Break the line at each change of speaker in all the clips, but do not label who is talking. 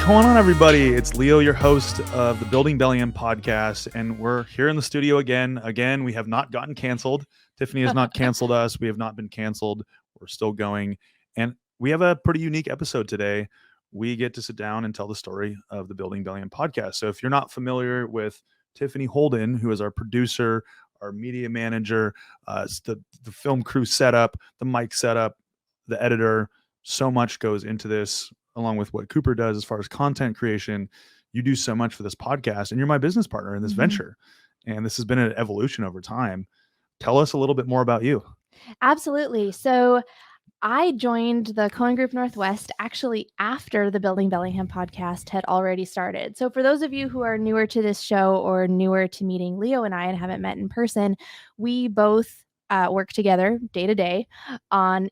going on, everybody? It's Leo, your host of the Building Bellingham Podcast, and we're here in the studio again. Again, we have not gotten canceled. Tiffany has not canceled us. We have not been canceled. We're still going, and we have a pretty unique episode today. We get to sit down and tell the story of the Building Bellingham Podcast. So if you're not familiar with Tiffany Holden, who is our producer, our media manager, the film crew setup, the mic setup, the editor, so much goes into this, along with what Cooper does as far as content creation. You do so much for this podcast, and you're my business partner in this venture. And this has been an evolution over time. Tell us a little bit more about you.
Absolutely. So I joined the Cohen Group Northwest actually after the Building Bellingham podcast had already started. So for those of you who are newer to this show or newer to meeting Leo and I and haven't met in person, we both work together day to day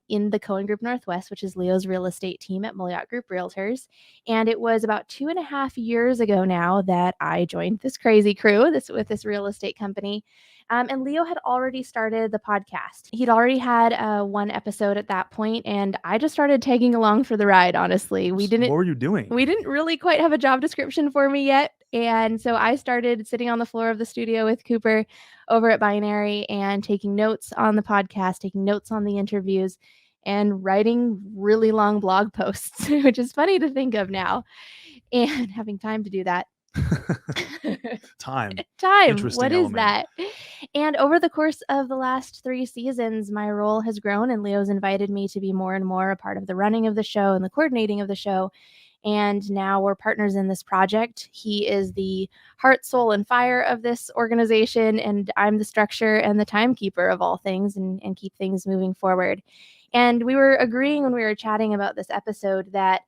in the Cohen Group Northwest, which is Leo's real estate team at Moliat Group Realtors. And it was about 2.5 years ago now that I joined this crazy crew with this real estate company. And Leo had already started the podcast. He'd already had one episode at that point, and I just started tagging along for the ride, honestly.
What were you doing?
We didn't really quite have a job description for me yet. And so I started sitting on the floor of the studio with Cooper over at Binary and taking notes on the podcast, taking notes on the interviews, and writing really long blog posts, which is funny to think of now, and having time to do that.
Time.
What is that? And over the course of the last 3 seasons, my role has grown, and Leo's invited me to be more and more a part of the running of the show and the coordinating of the show. And now we're partners in this project. He is the heart, soul, and fire of this organization, and I'm the structure and the timekeeper of all things and keep things moving forward. And we were agreeing when we were chatting about this episode that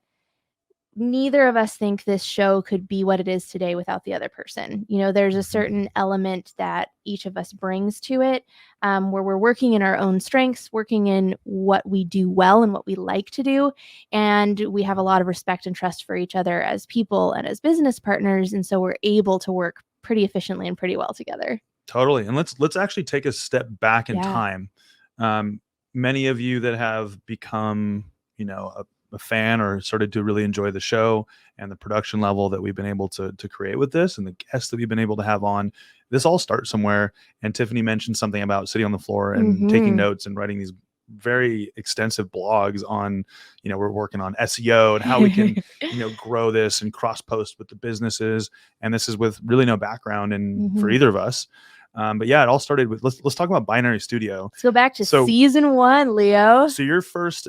neither of us think this show could be what it is today without the other person. You know, there's a certain element that each of us brings to it, where we're working in our own strengths, working in what we do well and what we like to do. And we have a lot of respect and trust for each other as people and as business partners. And so we're able to work pretty efficiently and pretty well together.
Totally. And let's actually take a step back in time. Many of you that have become, a fan or started to really enjoy the show and the production level that we've been able to create with this and the guests that we've been able to have on, this all starts somewhere. And Tiffany mentioned something about sitting on the floor and taking notes and writing these very extensive blogs on, we're working on SEO and how we can, grow this and cross post with the businesses. And this is with really no background for either of us. But yeah, it all started with, let's talk about Binary Studio.
Let's go back to season 1, Leo.
So your first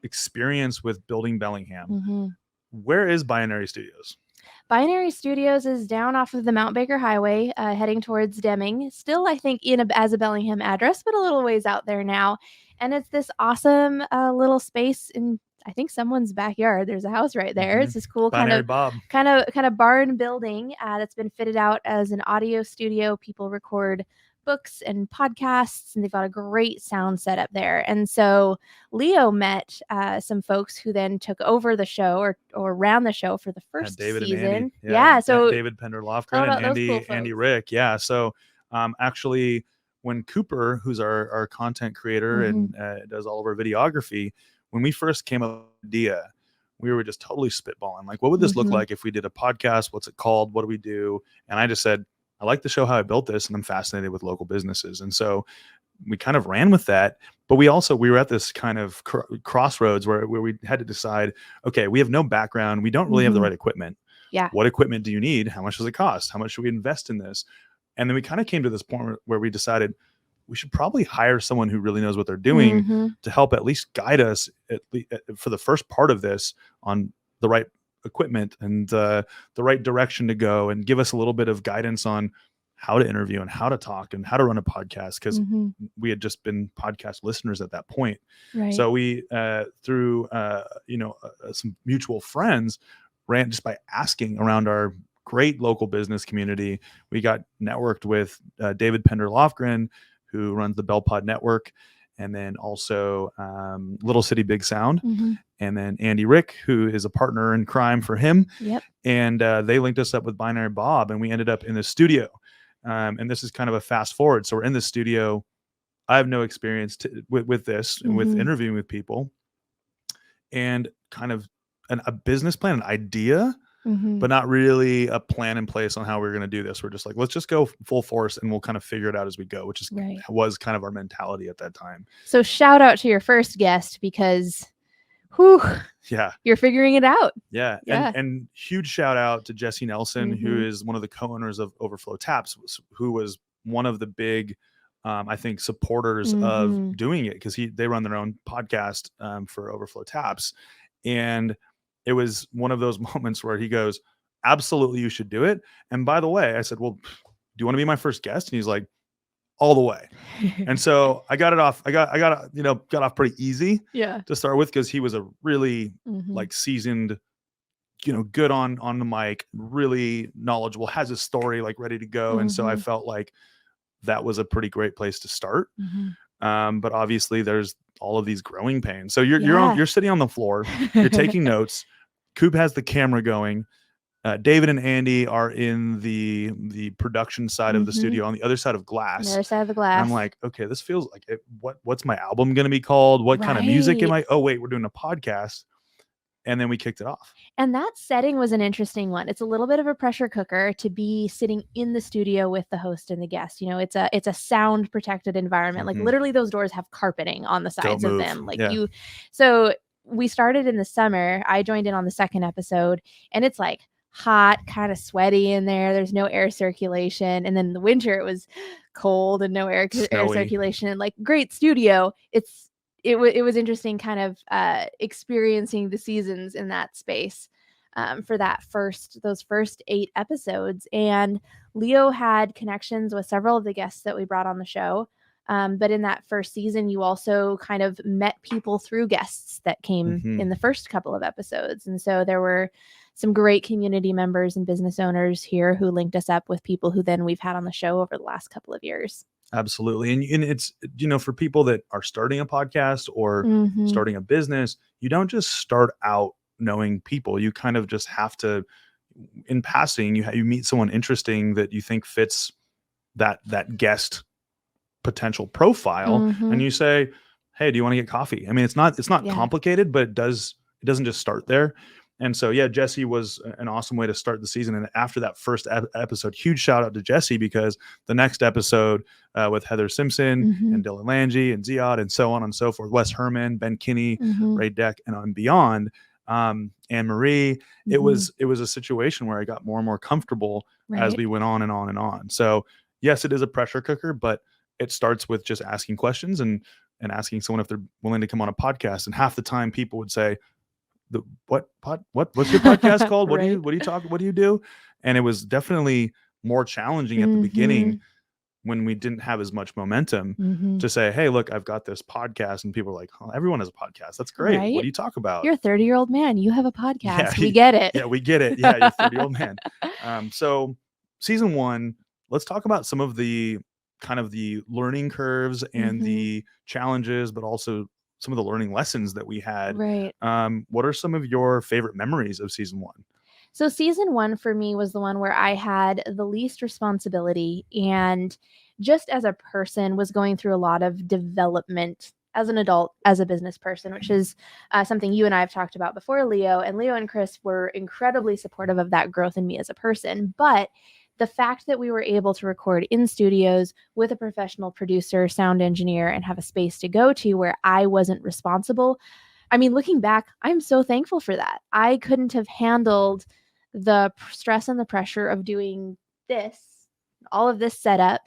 experience with Building Bellingham. Where is Binary Studios?
Binary Studios is down off of the Mount Baker Highway, heading towards Deming. Still, I think, as a Bellingham address, but a little ways out there now. And it's this awesome little space in, I think, someone's backyard. There's a house right there. It's this cool kind of barn building that's been fitted out as an audio studio. People record books and podcasts, and they've got a great sound setup there. And so Leo met some folks who then took over the show or ran the show for the first
David
season.
And Andy.
So
David Pender-Lofgren and Andy Rick. Yeah. So actually, when Cooper, who's our content creator and does all of our videography, when we first came up with the idea, we were just totally spitballing. Like, what would this look like if we did a podcast? What's it called? What do we do? And I just said, I like to show how I built this, and I'm fascinated with local businesses. And so we kind of ran with that, but we were at this kind of crossroads where we had to decide, okay, we have no background. We don't really have the right equipment.
Yeah.
What equipment do you need? How much does it cost? How much should we invest in this? And then we kind of came to this point where we decided we should probably hire someone who really knows what they're doing to help at least guide us for the first part of this on the right equipment and the right direction to go, and give us a little bit of guidance on how to interview and how to talk and how to run a podcast, because we had just been podcast listeners at that point.
Right.
So we through some mutual friends ran just by asking around our great local business community. We got networked with David Pender-Lofgren, who runs the Bell Pod Network, and then also Little City Big Sound, and then Andy Rick, who is a partner in crime for him.
Yep.
And they linked us up with Binary Bob, and we ended up in the studio. And this is kind of a fast forward. So we're in the studio. I have no experience with this, and with interviewing with people, and kind of a business plan, an idea but not really a plan in place on how we're going to do this. We're just like, let's just go full force and we'll kind of figure it out as we go, which is was kind of our mentality at that time.
So shout out to your first guest, because you're figuring it out.
Yeah. And huge shout out to Jesse Nelson, who is one of the co-owners of Overflow Taps, who was one of the big, I think, supporters of doing it, because they run their own podcast for Overflow Taps. And it was one of those moments where he goes, absolutely, you should do it. And by the way, I said, well, do you want to be my first guest? And he's like, all the way. And so I got it off. I got off pretty easy to start with, because he was a really like seasoned, good on the mic, really knowledgeable, has his story like ready to go. And so I felt like that was a pretty great place to start. But obviously there's all of these growing pains. So you're sitting on the floor, you're taking notes. Coop has the camera going. David and Andy are in the production side of the studio, on the other side of glass.
The other side of the glass.
And I'm like, okay, this feels like it. What's my album going to be called? What kind of music am I? Oh wait, we're doing a podcast. And then we kicked it off.
And that setting was an interesting one. It's a little bit of a pressure cooker to be sitting in the studio with the host and the guest. It's a sound protected environment. Like literally those doors have carpeting on the sides of them. So we started in the summer. I joined in on the second episode, and it's like hot, kind of sweaty in there. There's no air circulation. And then in the winter it was cold and no air circulation. Like, great studio. It was interesting kind of experiencing the seasons in that space for those first 8 episodes. And Leo had connections with several of the guests that we brought on the show. But in that first season, you also kind of met people through guests that came in the first couple of episodes. And so there were some great community members and business owners here who linked us up with people who then we've had on the show over the last couple of years.
Absolutely. And it's, for people that are starting a podcast or starting a business, you don't just start out knowing people. You kind of just have to, in passing, you meet someone interesting that you think fits that guest potential profile, and you say, hey, do you want to get coffee? I mean, it's not complicated, but it doesn't just start there. And so, Jesse was an awesome way to start the season. And after that first episode, huge shout out to Jesse, because the next episode with Heather Simpson and Dylan Lange and Ziad and so on and so forth, Wes Herman, Ben Kinney, Ray Deck, and on beyond, Anne Marie, it was a situation where I got more and more comfortable as we went on and on and on. So yes, it is a pressure cooker, but it starts with just asking questions and asking someone if they're willing to come on a podcast. And half the time people would say, what's your podcast called? What do you talk? What do you do? And it was definitely more challenging at the beginning when we didn't have as much momentum to say, hey, look, I've got this podcast. And people are like, oh, everyone has a podcast. That's great. Right? What do you talk about?
You're a 30-year-old man. You have a podcast. We get it.
Yeah, we get it. Yeah, you're a 30-year-old man. So season 1, let's talk about some of the kind of the learning curves and the challenges, but also some of the learning lessons that we had.
Right.
What are some of your favorite memories of season 1?
So season 1 for me was the one where I had the least responsibility, and just as a person was going through a lot of development as an adult, as a business person, which is something you and I have talked about before, Leo. And Leo and Chris were incredibly supportive of that growth in me as a person. But the fact that we were able to record in studios with a professional producer, sound engineer, and have a space to go to where I wasn't responsible. I mean, looking back, I'm so thankful for that. I couldn't have handled the stress and the pressure of doing this, all of this setup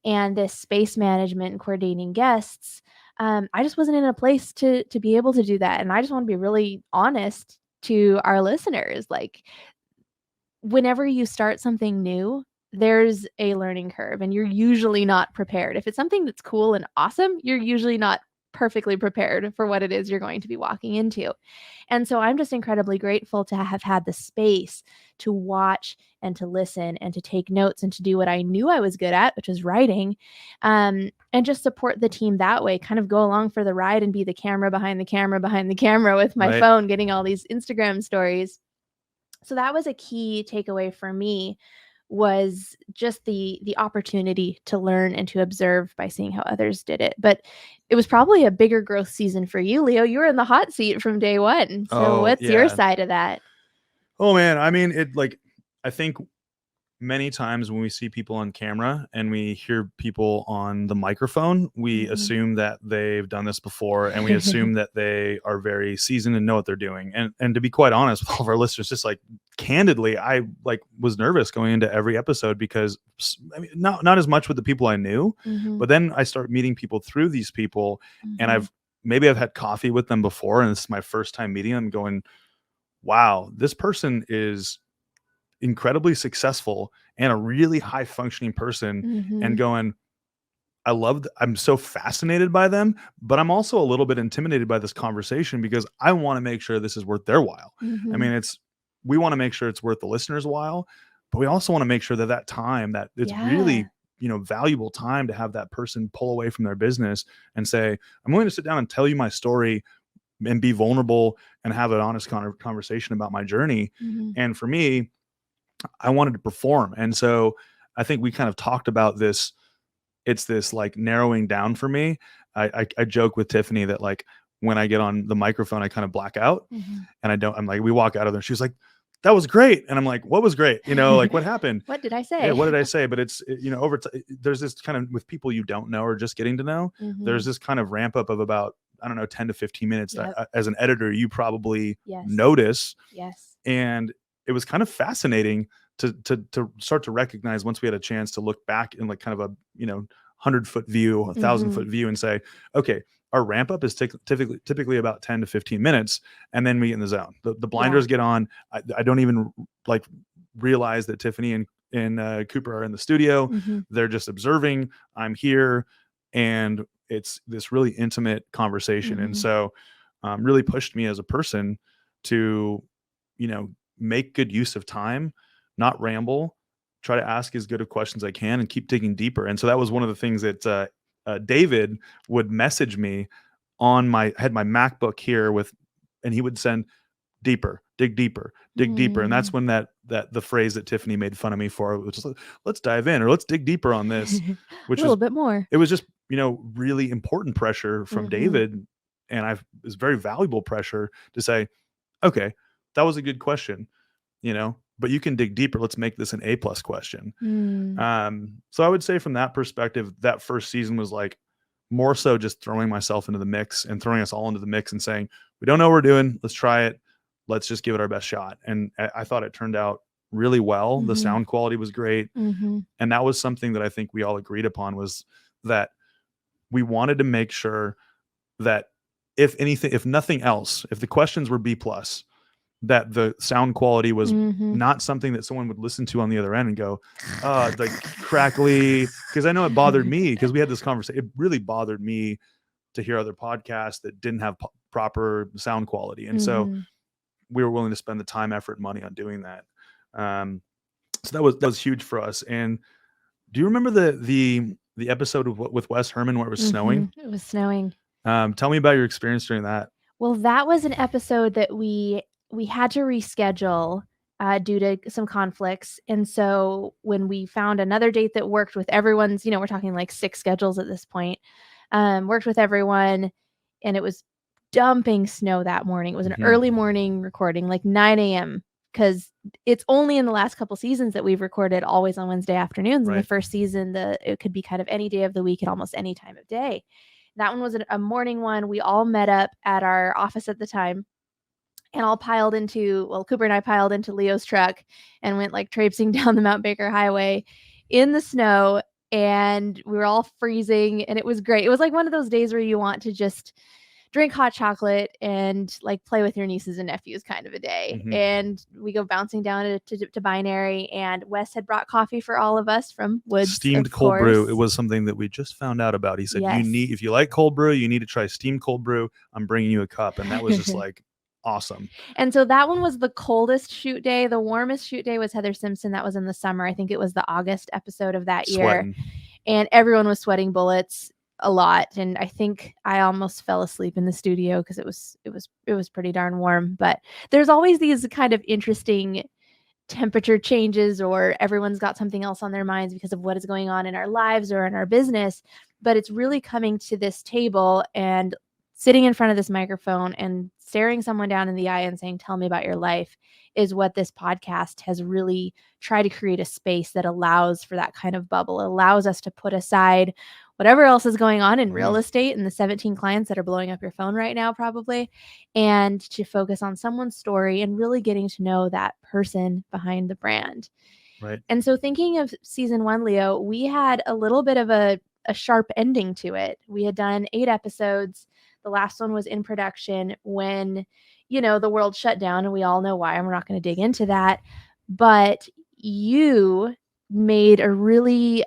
and this space management and coordinating guests. I just wasn't in a place to be able to do that. And I just want to be really honest to our listeners. Like, whenever you start something new, there's a learning curve, and you're usually not prepared. If it's something that's cool and awesome, you're usually not perfectly prepared for what it is you're going to be walking into. And so I'm just incredibly grateful to have had the space to watch and to listen and to take notes and to do what I knew I was good at, which is writing, and just support the team that way, kind of go along for the ride and be the camera behind the camera with my phone, getting all these Instagram stories. So that was a key takeaway for me, was just the opportunity to learn and to observe by seeing how others did it. But it was probably a bigger growth season for you, Leo. You were in the hot seat from day one. So what's your side of that?
Oh man, I mean, I think many times when we see people on camera and we hear people on the microphone, we assume that they've done this before, and we assume that they are very seasoned and know what they're doing. And to be quite honest with all of our listeners, just like candidly, I was nervous going into every episode because I mean, not as much with the people I knew, but then I start meeting people through these people, and I've had coffee with them before, and this is my first time meeting them, going, wow, this person is incredibly successful and a really high functioning person, and going, I'm so fascinated by them, but I'm also a little bit intimidated by this conversation because I want to make sure this is worth their while. I mean, we want to make sure it's worth the listener's while, but we also want to make sure that time, that it's really, valuable time to have that person pull away from their business and say, I'm willing to sit down and tell you my story and be vulnerable and have an honest conversation about my journey. And for me, I wanted to perform. And so I think we kind of talked about this. It's this like narrowing down for me. I joke with Tiffany that like when I get on the microphone, I kind of black out, and I'm like, we walk out of there. She's like, that was great. And I'm like, what was great? Like what happened?
What did I say?
Yeah, what did I say? But it's, over there's this kind of, with people you don't know or just getting to know, there's this kind of ramp up of about, I don't know, 10 to 15 minutes that as an editor, you probably notice. And it was kind of fascinating to start to recognize, once we had a chance to look back in like kind of a 100-foot view, 1,000-foot view, and say, okay, our ramp up is typically about 10 to 15 minutes, and then we get in the zone. The blinders get on. I don't even like realize that Tiffany and Cooper are in the studio. They're just observing. I'm here, and it's this really intimate conversation, and so really pushed me as a person to make good use of time, not ramble, try to ask as good of questions I can, and keep digging deeper. And so that was one of the things that David would message me on I had my MacBook here and he would send deeper, dig deeper, dig deeper. And that's when that the phrase that Tiffany made fun of me for, which is like, let's dive in, or let's dig deeper on this, which
a little bit more.
It was just, really important pressure from David. And it was very valuable pressure to say, okay, that was a good question, but you can dig deeper. Let's make this an A+ question. So I would say from that perspective, that first season was like more so just throwing myself into the mix and throwing us all into the mix and saying, we don't know what we're doing. Let's try it. Let's just give it our best shot. And I thought it turned out really well. The sound quality was great. And that was something that I think we all agreed upon, was that we wanted to make sure that if nothing else, if the questions were B+, that the sound quality was not something that someone would listen to on the other end and go, like crackly. Because I know it bothered me, because we had this conversation. It really bothered me to hear other podcasts that didn't have proper sound quality. And so we were willing to spend the time, effort, and money on doing that. So that was huge for us. And do you remember the episode with Wes Herman where it was snowing?
It was snowing.
Tell me about your experience during that.
Well, that was an episode that we had to reschedule due to some conflicts. And so when we found another date that worked with everyone's, we're talking like 6 schedules at this point, worked with everyone, and it was dumping snow that morning. It was an early morning recording, like 9 a.m., because it's only in the last couple seasons that we've recorded always on Wednesday afternoons.
Right.
In the first season, it could be kind of any day of the week at almost any time of day. That one was a morning one. We all met up at our office at the time, and Cooper and I piled into Leo's truck and went like traipsing down the Mount Baker Highway in the snow, and we were all freezing, and it was great. It was like one of those days where you want to just drink hot chocolate and like play with your nieces and nephews kind of a day. And we go bouncing down to Binary, and Wes had brought coffee for all of us from Woods.
Steamed cold brew. It was something that we just found out about. He said, if you like cold brew, you need to try steamed cold brew. I'm bringing you a cup. And that was just like awesome.
And so that one was the coldest shoot day. The warmest shoot day was Heather Simpson. That was in the summer. I think it was the August episode of that year. And everyone was sweating bullets a lot. And I think I almost fell asleep in the studio because it was pretty darn warm. But there's always these kind of interesting temperature changes, or everyone's got something else on their minds because of what is going on in our lives or in our business. But it's really coming to this table and sitting in front of this microphone and staring someone down in the eye and saying, tell me about your life, is what this podcast has really tried to create a space that allows for that kind of bubble. It allows us to put aside whatever else is going on in real estate and the 17 clients that are blowing up your phone right now, probably, and to focus on someone's story and really getting to know that person behind the brand.
Right.
And so thinking of season 1, Leo, we had a little bit of a sharp ending to it. We had done 8 episodes. The last one was in production when, the world shut down, and we all know why, and we're not going to dig into that. But you made a really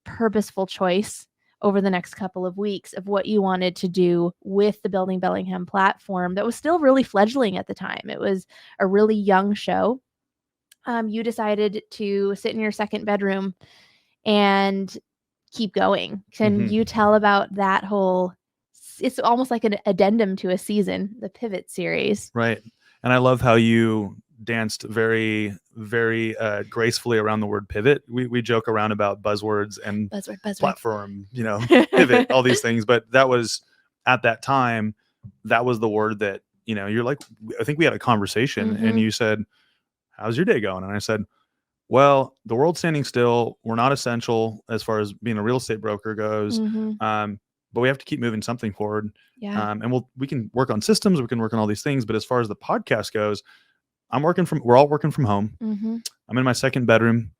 purposeful choice over the next couple of weeks of what you wanted to do with the Building Bellingham platform that was still really fledgling at the time. It was a really young show. You decided to sit in your second bedroom and keep going. Can you tell about that whole, it's almost like an addendum to a season, the Pivot series.
Right. And I love how you danced very, very gracefully around the word pivot. We joke around about buzzwords and
buzzword.
platform, pivot, all these things. But that was, at that time, that was the word that, you're like, I think we had a conversation and you said, how's your day going? And I said, well, the world's standing still. We're not essential as far as being a real estate broker goes. But we have to keep moving something forward.
Yeah.
And we can work on systems. We can work on all these things. But as far as the podcast goes, we're all working from home. I'm in my second bedroom.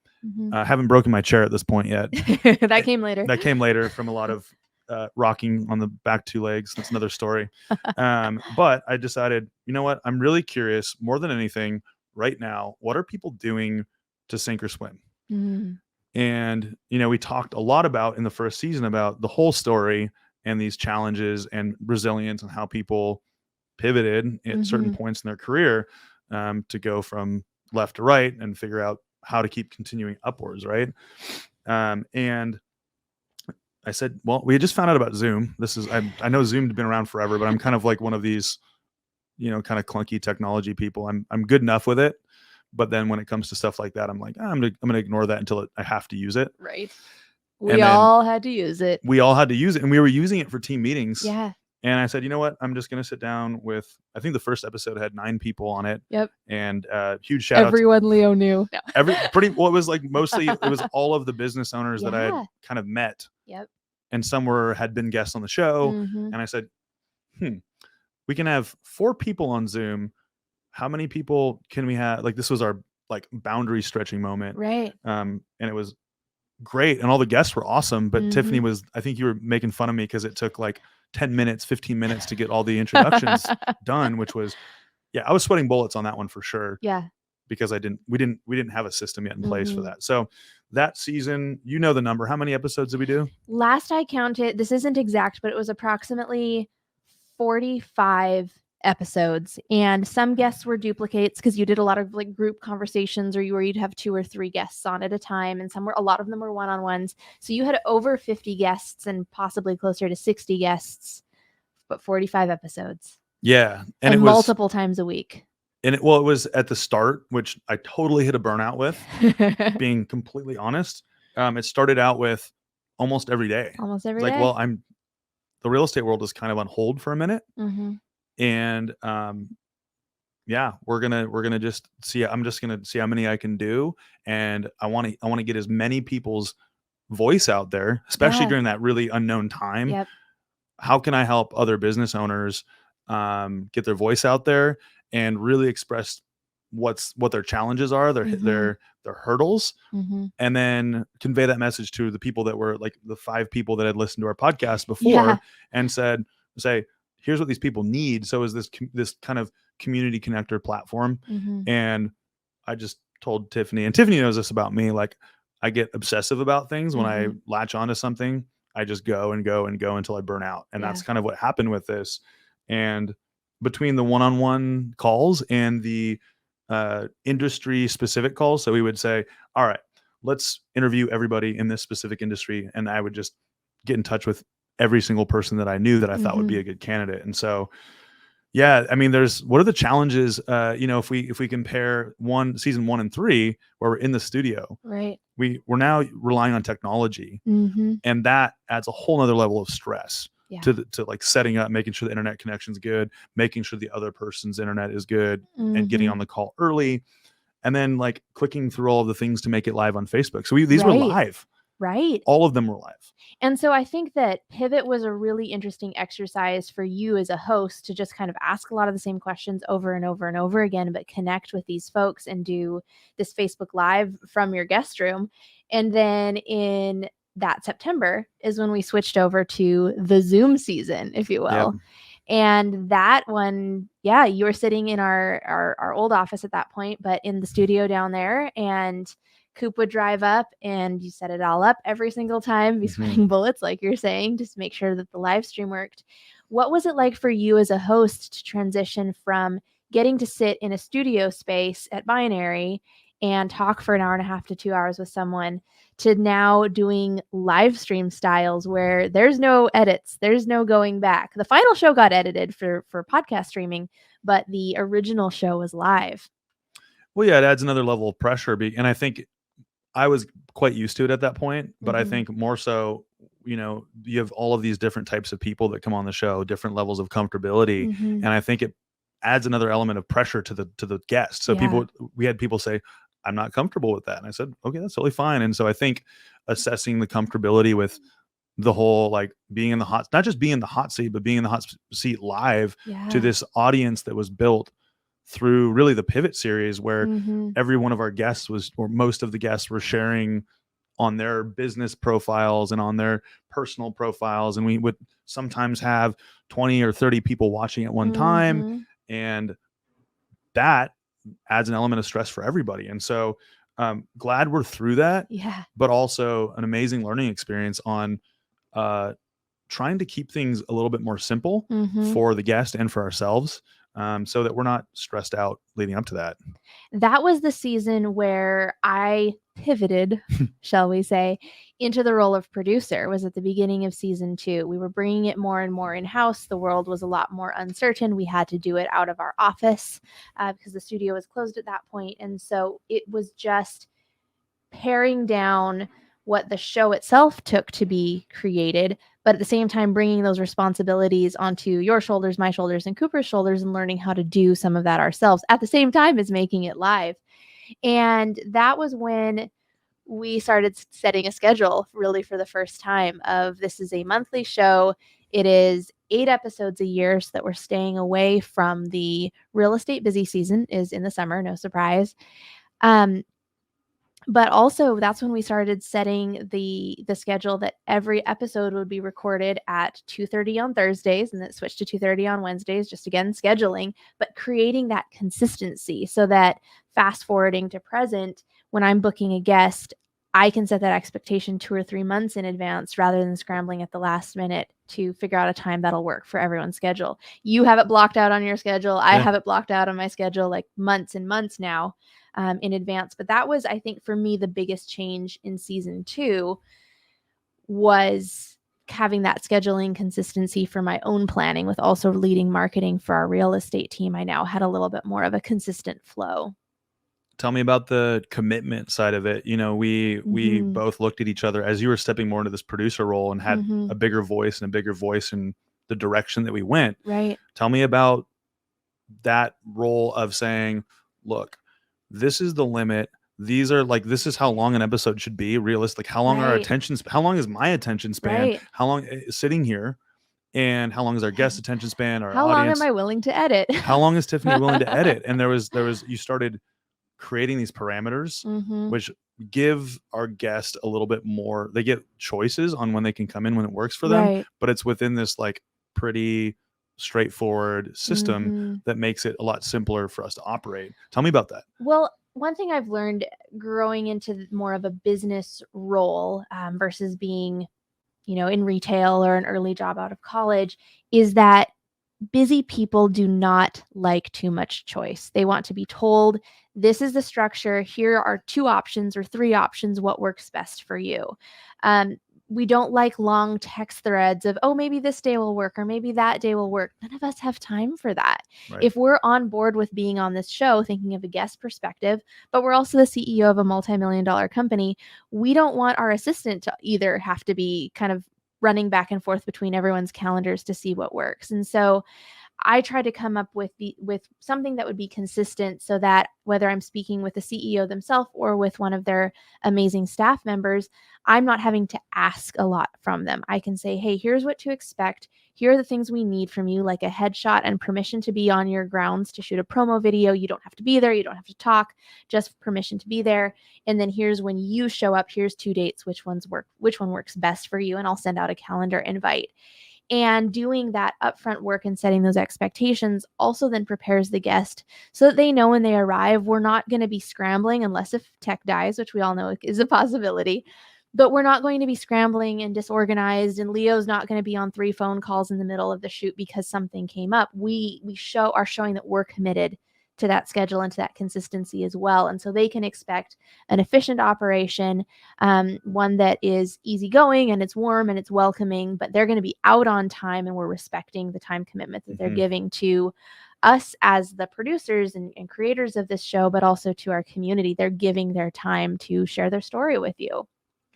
I haven't broken my chair at this point yet.
That came later.
That came later from a lot of rocking on the back 2 legs. That's another story. But I decided, you know what? I'm really curious more than anything right now. What are people doing to sink or swim? And, we talked a lot about in the first season about the whole story and these challenges and resilience and how people pivoted at certain points in their career to go from left to right and figure out how to keep continuing upwards. Right. And I said, well, we just found out about Zoom. I know Zoom had been around forever, but I'm kind of like one of these, kind of clunky technology people. I'm good enough with it. But then when it comes to stuff like that, I'm like, I'm gonna ignore that until I have to use it.
Right. We all had to use it.
We all had to use it, and we were using it for team meetings.
Yeah.
And I said, you know what? I'm just gonna sit down with. I think the first episode had 9 people on it.
Yep.
And huge shout out.
Everyone Leo knew. No.
It was like mostly it was all of the business owners that I had kind of met.
Yep.
And some had been guests on the show. And I said, we can have 4 people on Zoom. How many people can we have? Like, this was our boundary stretching moment.
Right.
And it was great. And all the guests were awesome. But Tiffany I think you were making fun of me because it took like 10 minutes, 15 minutes to get all the introductions done, which was, I was sweating bullets on that one for sure.
Yeah.
Because we didn't have a system yet in place for that. So that season, the number, how many episodes did we do?
Last I counted, this isn't exact, but it was approximately 45 episodes, and some guests were duplicates because you did a lot of group conversations, or you'd have 2 or 3 guests on at a time, and a lot of them were one-on-ones. So you had over 50 guests and possibly closer to 60 guests, but 45 episodes.
Yeah,
and it was multiple times a week.
And it was at the start, which I totally hit a burnout with, being completely honest. It started out with almost every day.
Almost every
day.
Day.
Well, the real estate world is kind of on hold for a minute. And we're gonna just see. I'm just gonna see how many I can do, and I want to get as many people's voice out there, especially during that really unknown time.
Yep.
How can I help other business owners get their voice out there and really express what their challenges are, their hurdles, and then convey that message to the people that were like the 5 people that had listened to our podcast before and say, here's what these people need. So is this kind of community connector platform. And I just told Tiffany, and Tiffany knows this about me, like I get obsessive about things. When I latch onto something, I just go and go and go until I burn out. And that's kind of what happened with this. And between the one-on-one calls and the industry specific calls, so we would say, all right, let's interview everybody in this specific industry. And I would just get in touch with every single person that I knew that I thought would be a good candidate. And so, I mean, what are the challenges? If we compare season 1 and 3, where we're in the studio,
right?
We're now relying on technology, and that adds a whole nother level of stress. to like setting up, making sure the internet connection's good, making sure the other person's internet is good, and getting on the call early, and then like clicking through all of the things to make it live on Facebook. So these were live.
Right.
All of them were live.
And so I think that Pivot was a really interesting exercise for you as a host to just kind of ask a lot of the same questions over and over and over again, but connect with these folks and do this Facebook Live from your guest room. And then in that September is when we switched over to the Zoom season, if you will. Yep. And that one, you were sitting in our old office at that point, but in the studio down there, and Coop would drive up and you set it all up every single time, be sweating bullets, like you're saying, just to make sure that the live stream worked. What was it like for you as a host to transition from getting to sit in a studio space at Binary and talk for an hour and a half to 2 hours with someone to now doing live stream styles where there's no edits, there's no going back? The final show got edited for podcast streaming, but the original show was live.
Well, yeah, it adds another level of pressure. And I think I was quite used to it at that point, but I think more so, you know, you have all of these different types of people that come on the show, different levels of comfortability. And I think it adds another element of pressure to the guest. So we had people say, I'm not comfortable with that. And I said, okay, that's totally fine. And so I think assessing the comfortability with the whole, like being in the hot, not just being in the hot seat, but being in the hot seat live to this audience that was built through really the Pivot series, where every one of our guests was, or most of the guests were sharing on their business profiles and on their personal profiles. And we would sometimes have 20 or 30 people watching at one time. And that adds an element of stress for everybody. And so glad we're through that, but also an amazing learning experience on trying to keep things a little bit more simple for the guest and for ourselves. So that we're not stressed out leading up to that.
That was the season where I pivoted, shall we say, into the role of producer. Was at the beginning of season 2. We were bringing it more and more in-house. The world was a lot more uncertain. We had to do it out of our office because the studio was closed at that point. And so it was just paring down what the show itself took to be created, but at the same time bringing those responsibilities onto your shoulders, my shoulders, and Cooper's shoulders, and learning how to do some of that ourselves at the same time as making it live. And that was when we started setting a schedule, really for the first time, of this is a monthly show. It is 8 episodes a year, so that we're staying away from the real estate busy season is in the summer, no surprise. But also that's when we started setting the schedule that every episode would be recorded at 2:30 on Thursdays, and then switched to 2:30 on Wednesdays, just again scheduling, but creating that consistency so that fast forwarding to present, when I'm booking a guest, I can set that expectation 2 or 3 months in advance rather than scrambling at the last minute to figure out a time that'll work for everyone's schedule. You have it blocked out on your schedule. I have it blocked out on my schedule like months and months now. In advance. But that was, I think, for me, the biggest change in season 2 was having that scheduling consistency for my own planning, with also leading marketing for our real estate team. I now had a little bit more of a consistent flow.
Tell me about the commitment side of it. You know, we both looked at each other as you were stepping more into this producer role and had a bigger voice in the direction that we went.
Right.
Tell me about that role of saying, look, this is the limit. These are like, this is how long an episode should be realistic. How long how long is my attention span? How long is sitting here? And how long is our guest attention span? Our
how
audience?
long am I willing to edit?
How long is Tiffany willing to edit? And there was, you started creating these parameters, which give our guest a little bit more, they get choices on when they can come in when it works for them, but it's within this like pretty straightforward system that makes it a lot simpler for us to operate. Tell me about that.
Well, one thing I've learned growing into more of a business role versus being, you know, in retail or an early job out of college is that busy people do not like too much choice. They want to be told, this is the structure. Here are 2 options or 3 options. What works best for you? We don't like long text threads of, oh, maybe this day will work or maybe that day will work. None of us have time for that. Right. If we're on board with being on this show, thinking of a guest perspective, but we're also the CEO of a multi-million-dollar company, we don't want our assistant to either have to be kind of running back and forth between everyone's calendars to see what works. And so I try to come up with something that would be consistent, so that whether I'm speaking with the CEO themselves or with one of their amazing staff members, I'm not having to ask a lot from them. I can say, hey, here's what to expect. Here are the things we need from you, like a headshot and permission to be on your grounds to shoot a promo video. You don't have to be there. You don't have to talk, just permission to be there. And then here's when you show up. Here's 2 dates. Which one works best for you? And I'll send out a calendar invite. And doing that upfront work and setting those expectations also then prepares the guest so that they know when they arrive, we're not going to be scrambling, unless if tech dies, which we all know is a possibility. But we're not going to be scrambling and disorganized, and Leo's not going to be on 3 phone calls in the middle of the shoot because something came up. We are showing that we're committed to that schedule and to that consistency as well. And so they can expect an efficient operation, one that is easygoing and it's warm and it's welcoming, but they're going to be out on time, and we're respecting the time commitment that they're giving to us as the producers and creators of this show, but also to our community. They're giving their time to share their story with you.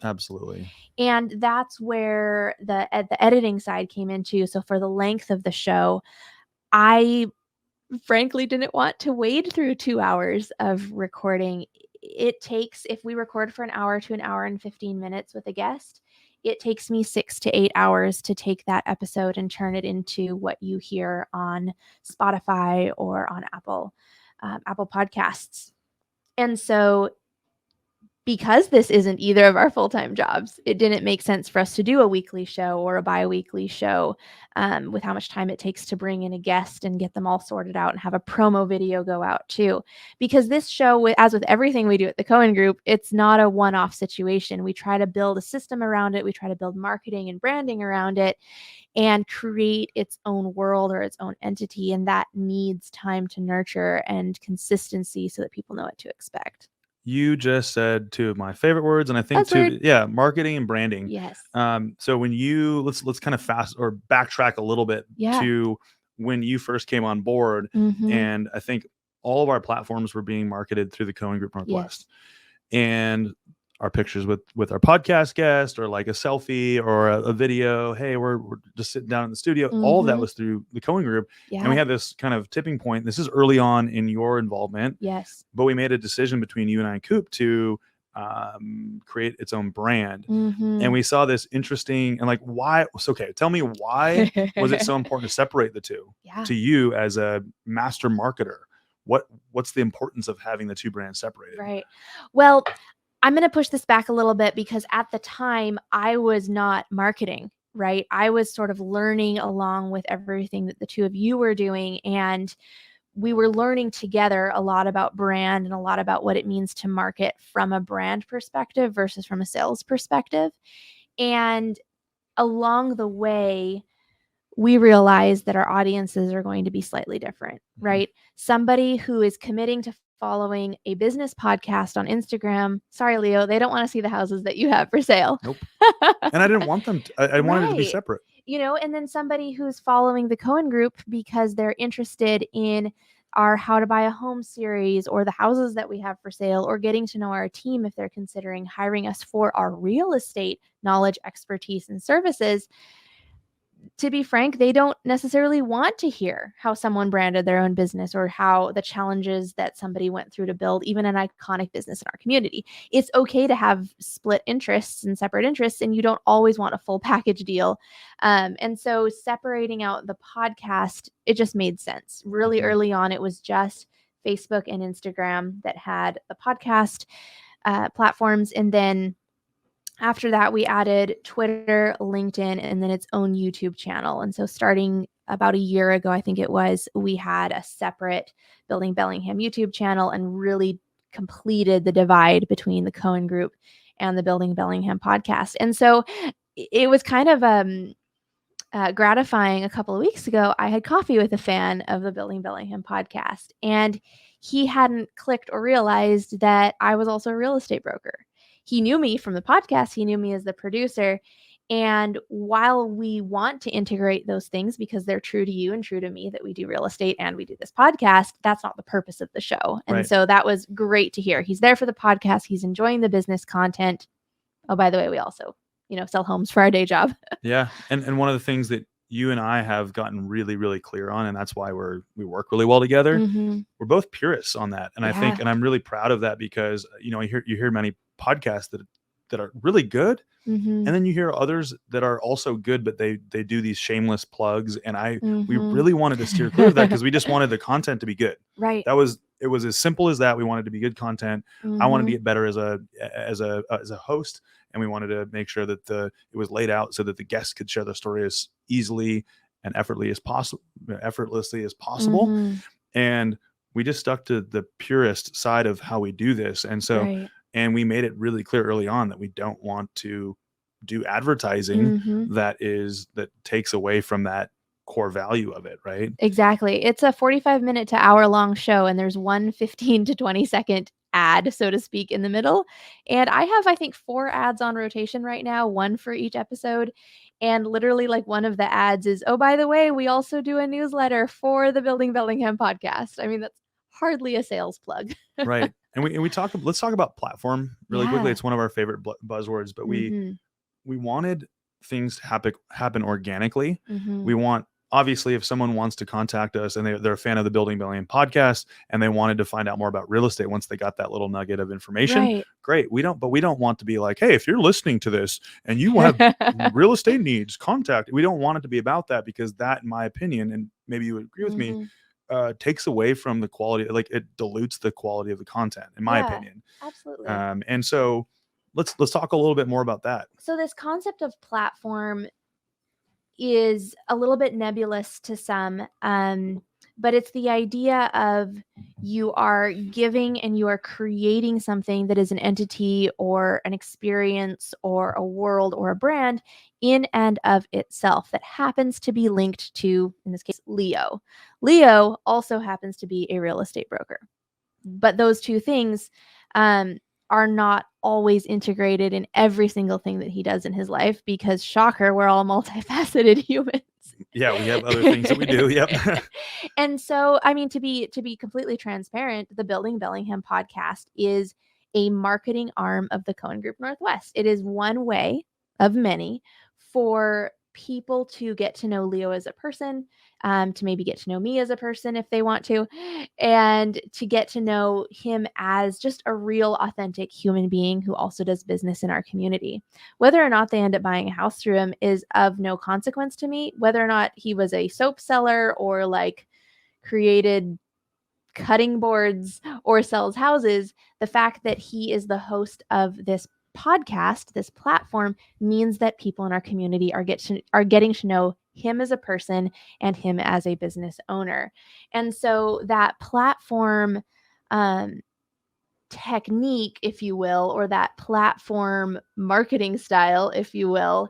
Absolutely.
And that's where the editing side came into. So for the length of the show, I frankly didn't want to wade through 2 hours of recording. It takes, if we record for an hour to an hour and 15 minutes with a guest, it takes me 6 to 8 hours to take that episode and turn it into what you hear on Spotify or on Apple Podcasts. And so because this isn't either of our full-time jobs, it didn't make sense for us to do a weekly show or a bi-weekly show with how much time it takes to bring in a guest and get them all sorted out and have a promo video go out too. Because this show, as with everything we do at the Cohen Group, it's not a one-off situation. We try to build a system around it. We try to build marketing and branding around it and create its own world or its own entity. And that needs time to nurture and consistency so that people know what to expect.
You just said 2 of my favorite words, and I think marketing and branding.
Yes.
So when let's kind of fast or backtrack a little bit to when you first came on board, and I think all of our platforms were being marketed through the Cohen Group Northwest, and our pictures with our podcast guest, or like a selfie or a video. Hey, we're just sitting down in the studio. All of that was through the Cohen Group. Yeah. And we had this kind of tipping point. This is early on in your involvement.
Yes.
But we made a decision between you and I and Coop to create its own brand. And we saw this interesting, and like, why? Okay, tell me, why was it so important to separate the two to you as a master marketer? What's the importance of having the 2 brands separated?
Right. Well, I'm going to push this back a little bit, because at the time I was not marketing, right? I was sort of learning along with everything that the 2 of you were doing. And we were learning together a lot about brand and a lot about what it means to market from a brand perspective versus from a sales perspective. And along the way, we realized that our audiences are going to be slightly different, right? Somebody who is committing to following a business podcast on Instagram. Sorry, Leo, they don't want to see the houses that you have for sale.
Nope. And I didn't want them to, I wanted it to be separate.
And then somebody who's following the Cohen Group because they're interested in our How to Buy a Home series, or the houses that we have for sale, or getting to know our team if they're considering hiring us for our real estate knowledge, expertise, and services. To be frank, they don't necessarily want to hear how someone branded their own business, or how the challenges that somebody went through to build even an iconic business in our community. It's okay to have split interests and separate interests, and you don't always want a full package deal. And so separating out the podcast, it just made sense. Really early on, it was just Facebook and Instagram that had the podcast platforms. And then after that, we added Twitter, LinkedIn, and then its own YouTube channel. And so starting about a year ago, I think it was, we had a separate Building Bellingham YouTube channel and really completed the divide between the Cohen Group and the Building Bellingham podcast. And so it was kind of gratifying. A couple of weeks ago, I had coffee with a fan of the Building Bellingham podcast, and he hadn't clicked or realized that I was also a real estate broker. He knew me from the podcast. He knew me as the producer. And while we want to integrate those things because they're true to you and true to me, that we do real estate and we do this podcast, that's not the purpose of the show. And so that was great to hear. He's there for the podcast. He's enjoying the business content. Oh, by the way, we also sell homes for our day job.
Yeah. And one of the things that you and I have gotten really, really clear on, and that's why we work really well together.
Mm-hmm.
We're both purists on that. And I think, and I'm really proud of that because, you hear many podcasts that are really good.
Mm-hmm.
And then you hear others that are also good, but they do these shameless plugs. And we
Mm-hmm.
really wanted to steer clear of that because we just wanted the content to be good.
Right.
It was as simple as that. We wanted to be good content.
Mm-hmm.
I wanted to get better as a host, and we wanted to make sure that it was laid out so that the guests could share their story as easily and effortlessly as possible.
Mm-hmm.
And we just stuck to the purist side of how we do this. And so,
right.
and we made it really clear early on that we don't want to do advertising
Mm-hmm.
that takes away from that core value of it, right?
Exactly. It's a 45-minute to hour-long show, and there's one 15 to 20-second ad, so to speak, in the middle. And I have, I think, 4 ads on rotation right now, one for each episode. And literally, like, one of the ads is, oh, by the way, we also do a newsletter for the Building Bellingham podcast. I mean, that's hardly a sales plug.
Right. And let's talk about platform really quickly.
Yeah.
It's one of our favorite buzzwords, but
Mm-hmm.
we wanted things to happen organically.
Mm-hmm.
We want, obviously, if someone wants to contact us and they're a fan of the Building Bellingham podcast and they wanted to find out more about real estate once they got that little nugget of information,
Right.
great. We don't want to be like, hey, if you're listening to this and you have real estate needs, contact. We don't want it to be about that because that, in my opinion, and maybe you would agree with
Mm-hmm.
me, takes away from the quality, like it dilutes the quality of the content, in my opinion.
Absolutely.
And so let's talk a little bit more about that.
So this concept of platform is a little bit nebulous to some, but it's the idea of you are giving and you are creating something that is an entity or an experience or a world or a brand in and of itself that happens to be linked to, in this case, Leo. Leo also happens to be a real estate broker. But those two things are not always integrated in every single thing that he does in his life because, shocker, we're all multifaceted humans.
Yeah, we have other things that we do. Yep.
And so, I mean, to be completely transparent, the Building Bellingham podcast is a marketing arm of the Cohen Group Northwest. It is one way of many for people to get to know Leo as a person, to maybe get to know me as a person if they want to, and to get to know him as just a real, authentic human being who also does business in our community. Whether or not they end up buying a house through him is of no consequence to me. Whether or not he was a soap seller or like created cutting boards or sells houses, the fact that he is the host of this podcast, this platform, means that people in our community are getting to know him as a person and him as a business owner. And so that platform technique, if you will, or that platform marketing style, if you will,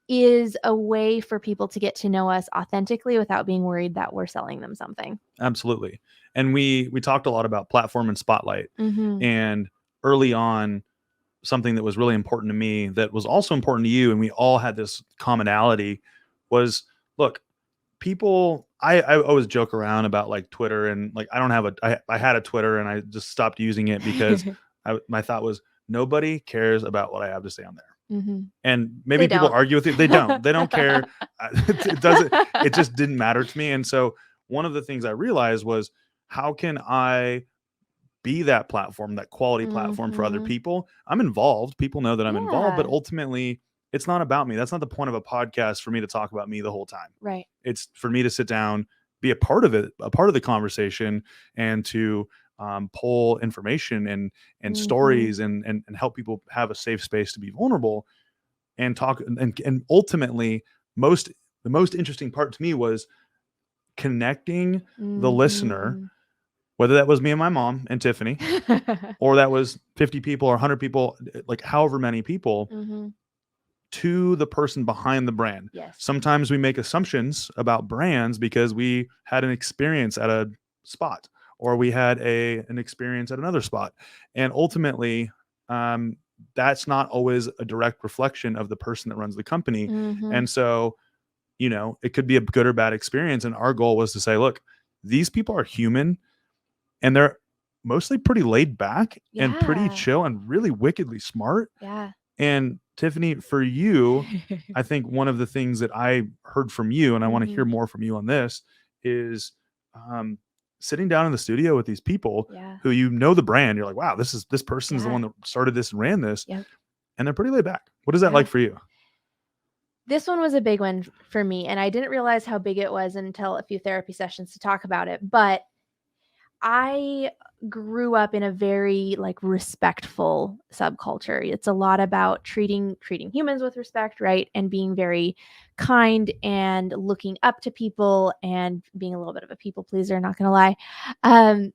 is a way for people to get to know us authentically without being worried that we're selling them something.
Absolutely. And we talked a lot about platform and spotlight.
Mm-hmm.
And early on, something that was really important to me that was also important to you, and we all had this commonality, was, look, people, I always joke around about like Twitter, and like I had a Twitter and I just stopped using it because my thought was nobody cares about what I have to say on there.
Mm-hmm.
And maybe people argue with it. They don't care. It just didn't matter to me. And so one of the things I realized was, how can I be that platform, that quality platform for other people? I'm involved. People know that I'm involved, but ultimately it's not about me. That's not the point of a podcast, for me to talk about me the whole time.
Right.
It's for me to sit down, be a part of it, a part of the conversation, and to pull information and stories and help people have a safe space to be vulnerable and talk. And ultimately, the most interesting part to me was connecting the listener, whether that was me and my mom and Tiffany, or that was 50 people or 100 people, like however many people, to the person behind the brand.
Yes.
Sometimes we make assumptions about brands because we had an experience at a spot, or we had an experience at another spot. And ultimately, that's not always a direct reflection of the person that runs the company. And so, it could be a good or bad experience. And our goal was to say, look, these people are human, and they're mostly pretty laid back and pretty chill and really wickedly smart.
Yeah.
And Tiffany, for you, I think one of the things that I heard from you, and I want to hear more from you on this, is sitting down in the studio with these people who you know the brand. You're like, wow, this person's the one that started this and ran this, and they're pretty laid back. What is that like for you?
This one was a big one for me, and I didn't realize how big it was until a few therapy sessions to talk about it. But I grew up in a very respectful subculture. It's a lot about treating humans with respect, right? And being very kind and looking up to people and being a little bit of a people pleaser, not going to lie.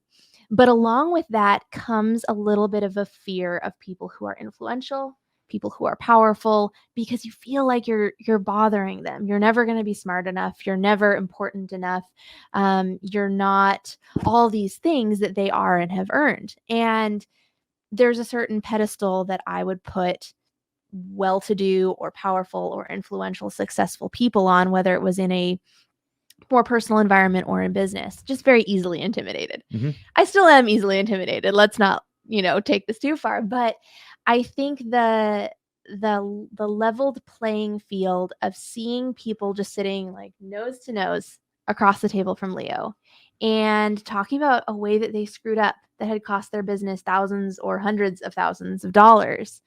But along with that comes a little bit of a fear of people who are influential, people who are powerful, because you feel like you're bothering them. You're never going to be smart enough. You're never important enough. You're not all these things that they are and have earned. And there's a certain pedestal that I would put well-to-do or powerful or influential, successful people on, whether it was in a more personal environment or in business, just very easily intimidated. I still am easily intimidated. Let's not, take this too far, but I think the leveled playing field of seeing people just sitting nose to nose across the table from Leo and talking about a way that they screwed up that had cost their business thousands or hundreds of thousands of dollars,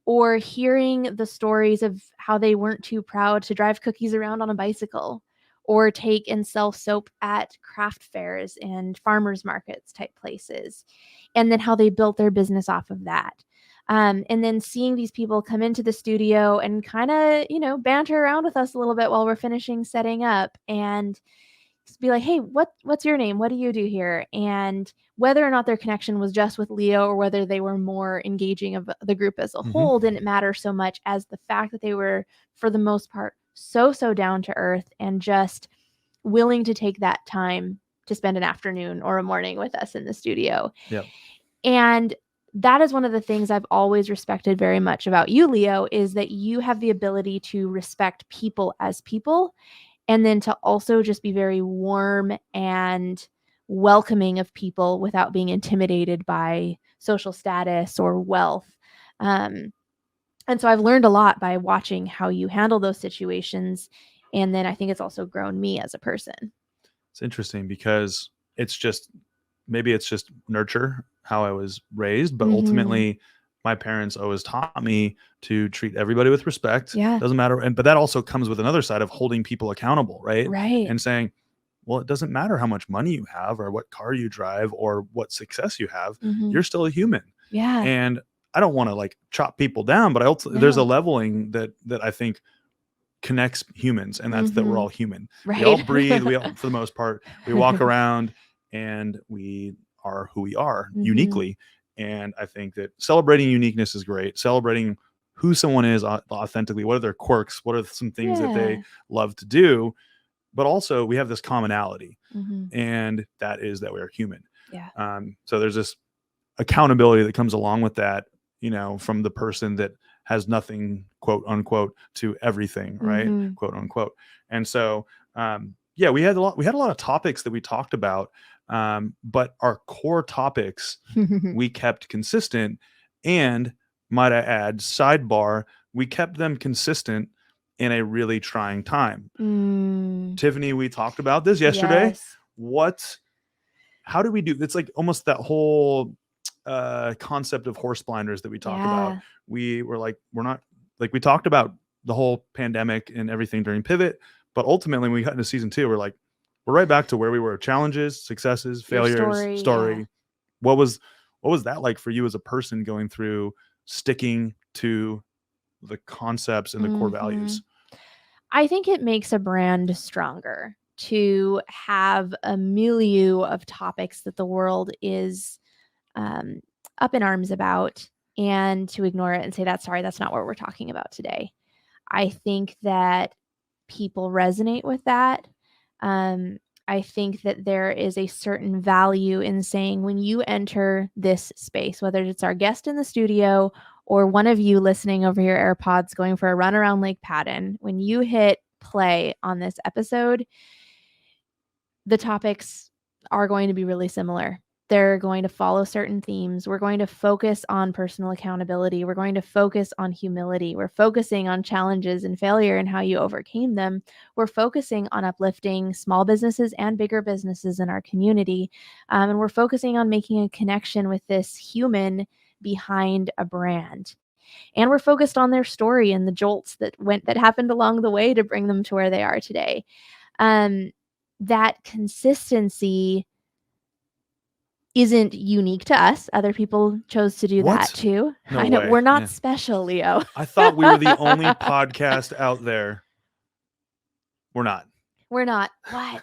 or hearing the stories of how they weren't too proud to drive cookies around on a bicycle or take and sell soap at craft fairs and farmers markets type places, and then how they built their business off of that. And then seeing these people come into the studio and kind of, banter around with us a little bit while we're finishing setting up and just be like, hey, what's your name? What do you do here? And whether or not their connection was just with Leo or whether they were more engaging of the group as a whole didn't matter so much as the fact that they were, for the most part, so down to earth and just willing to take that time to spend an afternoon or a morning with us in the studio.
Yep.
And that is one of the things I've always respected very much about you, Leo, is that you have the ability to respect people as people, and then to also just be very warm and welcoming of people without being intimidated by social status or wealth. And so I've learned a lot by watching how you handle those situations. And then I think it's also grown me as a person.
It's interesting because maybe it's just nurture, how I was raised, but ultimately my parents always taught me to treat everybody with respect.
Yeah.
Doesn't matter. But that also comes with another side of holding people accountable, right?
Right.
And saying, well, it doesn't matter how much money you have or what car you drive or what success you have. You're still a human.
Yeah.
And I don't want to chop people down, but there's a leveling that I think connects humans, and that's that we're all human.
Right.
We all breathe. We all, for the most part, we walk around and we are who we are uniquely. And I think that celebrating uniqueness is great. Celebrating who someone is authentically, what are their quirks, what are some things that they love to do, but also we have this commonality, and that is that we are human.
Yeah.
So there's this accountability that comes along with that, from the person that has nothing, quote unquote, to everything, right? Quote unquote. And so, we had a lot of topics that we talked about, but our core topics we kept consistent, and might I add, sidebar, we kept them consistent in a really trying time. Tiffany, we talked about this yesterday.
Yes.
How do we do? It's almost that whole concept of horse blinders that we talked about. We were we're not we talked about the whole pandemic and everything during Pivot, but ultimately when we got into season 2, we're right back to where we were: challenges, successes, failures, story. Yeah. What was that like for you as a person going through sticking to the concepts and the core values?
I think it makes a brand stronger to have a milieu of topics that the world is up in arms about, and to ignore it and say, that's not what we're talking about today. I think that people resonate with that. I think that there is a certain value in saying, when you enter this space, whether it's our guest in the studio or one of you listening over your AirPods going for a run around Lake Padden, when you hit play on this episode, the topics are going to be really similar. They're going to follow certain themes. We're going to focus on personal accountability. We're going to focus on humility. We're focusing on challenges and failure and how you overcame them. We're focusing on uplifting small businesses and bigger businesses in our community. And we're focusing on making a connection with this human behind a brand. And we're focused on their story and the jolts that happened along the way to bring them to where they are today. That consistency isn't unique to us. Other people chose to do that too.
No
I know
way.
we're not special, Leo.
I thought we were the only podcast out there. We're not.
We're not. What?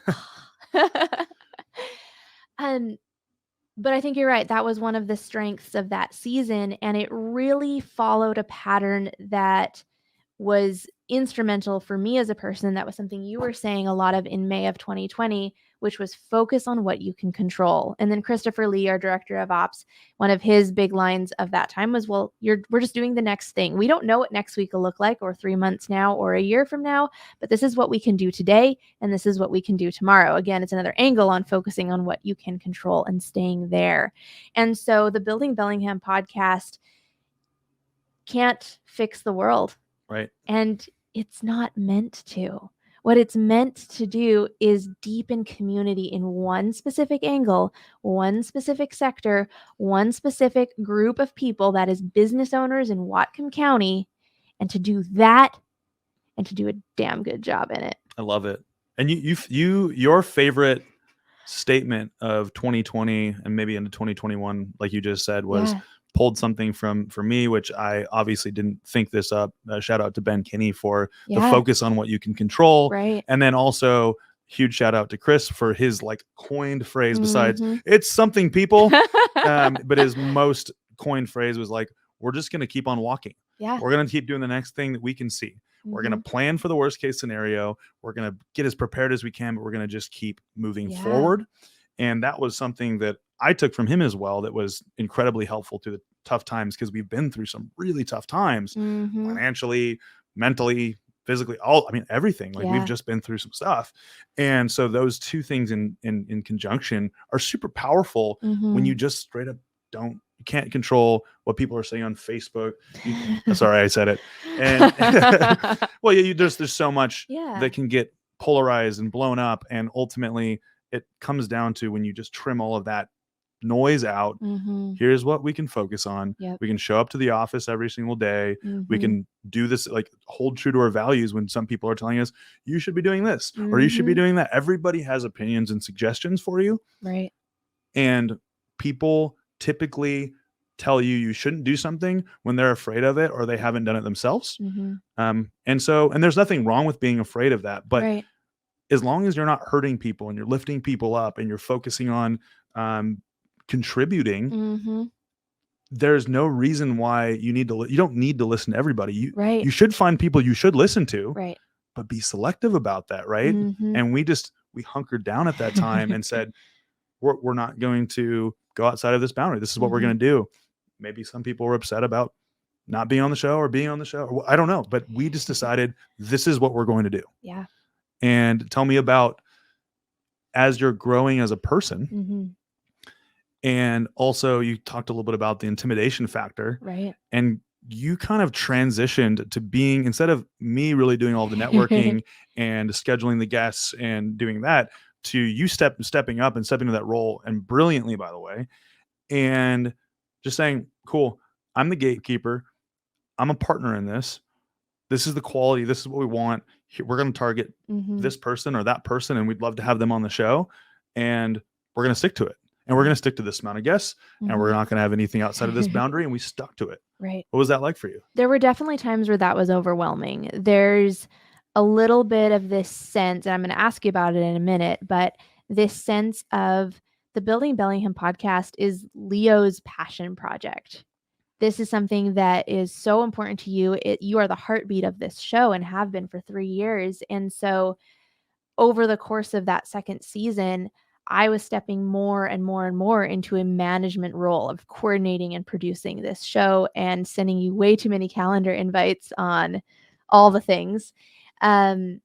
But I think you're right. That was one of the strengths of that season, and it really followed a pattern that was instrumental for me as a person. That was something you were saying a lot of in May of 2020, which was focus on what you can control. And then Christopher Lee, our director of ops, one of his big lines of that time was, well, we're just doing the next thing. We don't know what next week will look like, or 3 months now, or a year from now, but this is what we can do today. And this is what we can do tomorrow. Again, it's another angle on focusing on what you can control and staying there. And so the Building Bellingham podcast can't fix the world.
Right.
And it's not meant to. What it's meant to do is deepen community in one specific angle, one specific sector, one specific group of people, that is business owners in Whatcom County, and to do that and to do a damn good job in it.
I love it. And your favorite statement of 2020 and maybe into 2021, like you just said, was pulled something from me, which I obviously didn't think this up. Shout out to Ben Kinney for the focus on what you can control.
Right.
And then also huge shout out to Chris for his like coined phrase besides it's something people. But his most coined phrase was like, we're just going to keep on walking.
Yeah.
We're going to keep doing the next thing that we can see. We're going to plan for the worst case scenario. We're going to get as prepared as we can, but we're going to just keep moving forward. And that was something that I took from him as well. That was incredibly helpful through the tough times, because we've been through some really tough times financially, mentally, physically, everything. Like we've just been through some stuff. And so those two things in conjunction are super powerful when you just straight up you can't control what people are saying on Facebook. Sorry, I said it. And well, there's so much that can get polarized and blown up. And ultimately it comes down to, when you just trim all of that noise out, here's what we can focus on. We can show up to the office every single day. We can do this, like hold true to our values when some people are telling us you should be doing this or you should be doing that. Everybody has opinions and suggestions for you.
Right.
And people typically tell you shouldn't do something when they're afraid of it or they haven't done it themselves. And there's nothing wrong with being afraid of that, but as long as you're not hurting people and you're lifting people up and you're focusing on contributing, there's no reason why you don't need to listen to everybody. You should find people you should listen to, but be selective about that. Right. And we hunkered down at that time and said, we're not going to go outside of this boundary. This is what we're going to do. Maybe some people were upset about not being on the show or being on the show, or I don't know, but we just decided this is what we're going to do.
Yeah.
And tell me about, as you're growing as a person, and also you talked a little bit about the intimidation factor,
right? And
you kind of transitioned to being, instead of me really doing all the networking and scheduling the guests and doing that, to you stepping up and stepping into that role, and brilliantly, by the way, and just saying, cool, I'm the gatekeeper. I'm a partner in this. This is the quality. This is what we want. We're going to target this person or that person, and we'd love to have them on the show. And we're going to stick to it. And we're going to stick to this amount of guests, and we're not going to have anything outside of this boundary. And we stuck to it.
Right.
What was that like for you?
There were definitely times where that was overwhelming. There's a little bit of this sense, and I'm going to ask you about it in a minute, but this sense of the Building Bellingham podcast is Leo's passion project. This is something that is so important to you. You are the heartbeat of this show and have been for 3 years. And so over the course of that second season, I was stepping more and more and more into a management role of coordinating and producing this show and sending you way too many calendar invites on all the things. And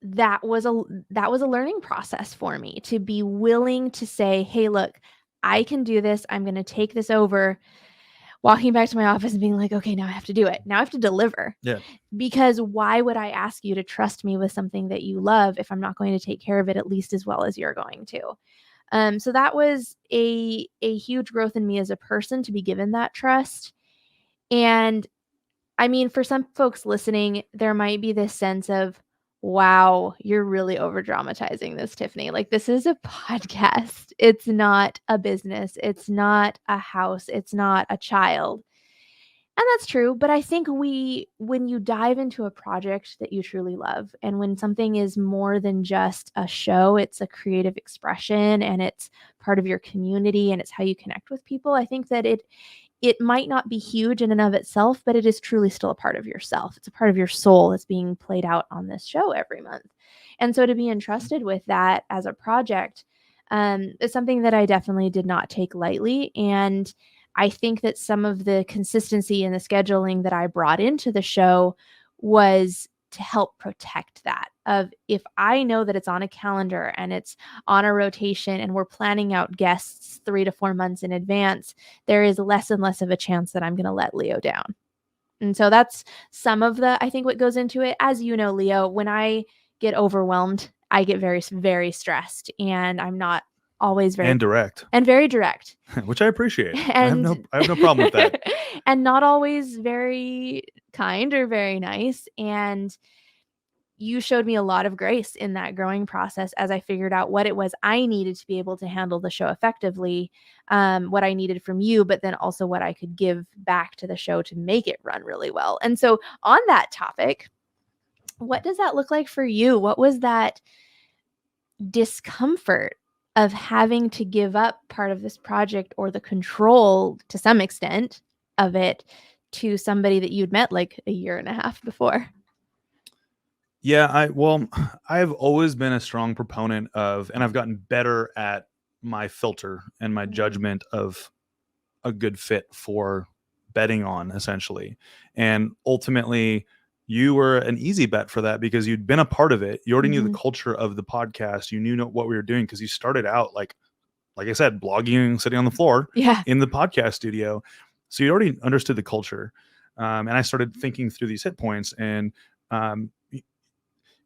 that was a learning process for me, to be willing to say, hey, look, I can do this. I'm going to take this over. Walking back to my office and being like, okay, now I have to do it. Now I have to deliver.
Yeah.
Because why would I ask you to trust me with something that you love if I'm not going to take care of it at least as well as you're going to? So that was a huge growth in me as a person, to be given that trust. And I mean, for some folks listening, there might be this sense of, wow, you're really over dramatizing this, Tiffany. Like, this is a podcast. It's not a business. It's not a house. It's not a child. And that's true. But I think when you dive into a project that you truly love, and when something is more than just a show, it's a creative expression and it's part of your community and it's how you connect with people, I think that it might not be huge in and of itself, but it is truly still a part of yourself. It's a part of your soul that's being played out on this show every month. And so to be entrusted with that as a project is something that I definitely did not take lightly. And I think that some of the consistency in the scheduling that I brought into the show was to help protect that. Of, if I know that it's on a calendar and it's on a rotation and we're planning out guests 3 to 4 months in advance, there is less and less of a chance that I'm going to let Leo down. And so that's some of I think what goes into it. As you know, Leo, when I get overwhelmed, I get very, very stressed, and I'm not always very
direct,
which
I appreciate. And I have no problem with that.
And not always very kind or very nice. And you showed me a lot of grace in that growing process as I figured out what it was I needed to be able to handle the show effectively, what I needed from you, but then also what I could give back to the show to make it run really well. And so on that topic, what does that look like for you? What was that discomfort of having to give up part of this project, or the control to some extent of it, to somebody that you'd met like a year and a half before?
Yeah, I've always been a strong proponent of, and I've gotten better at my filter and my judgment of a good fit for betting on, essentially. And ultimately, you were an easy bet for that because you'd been a part of it. You already knew the culture of the podcast. You knew what we were doing because you started out, like I said, blogging, sitting on the floor in the podcast studio. So you already understood the culture. And I started thinking through these hit points, and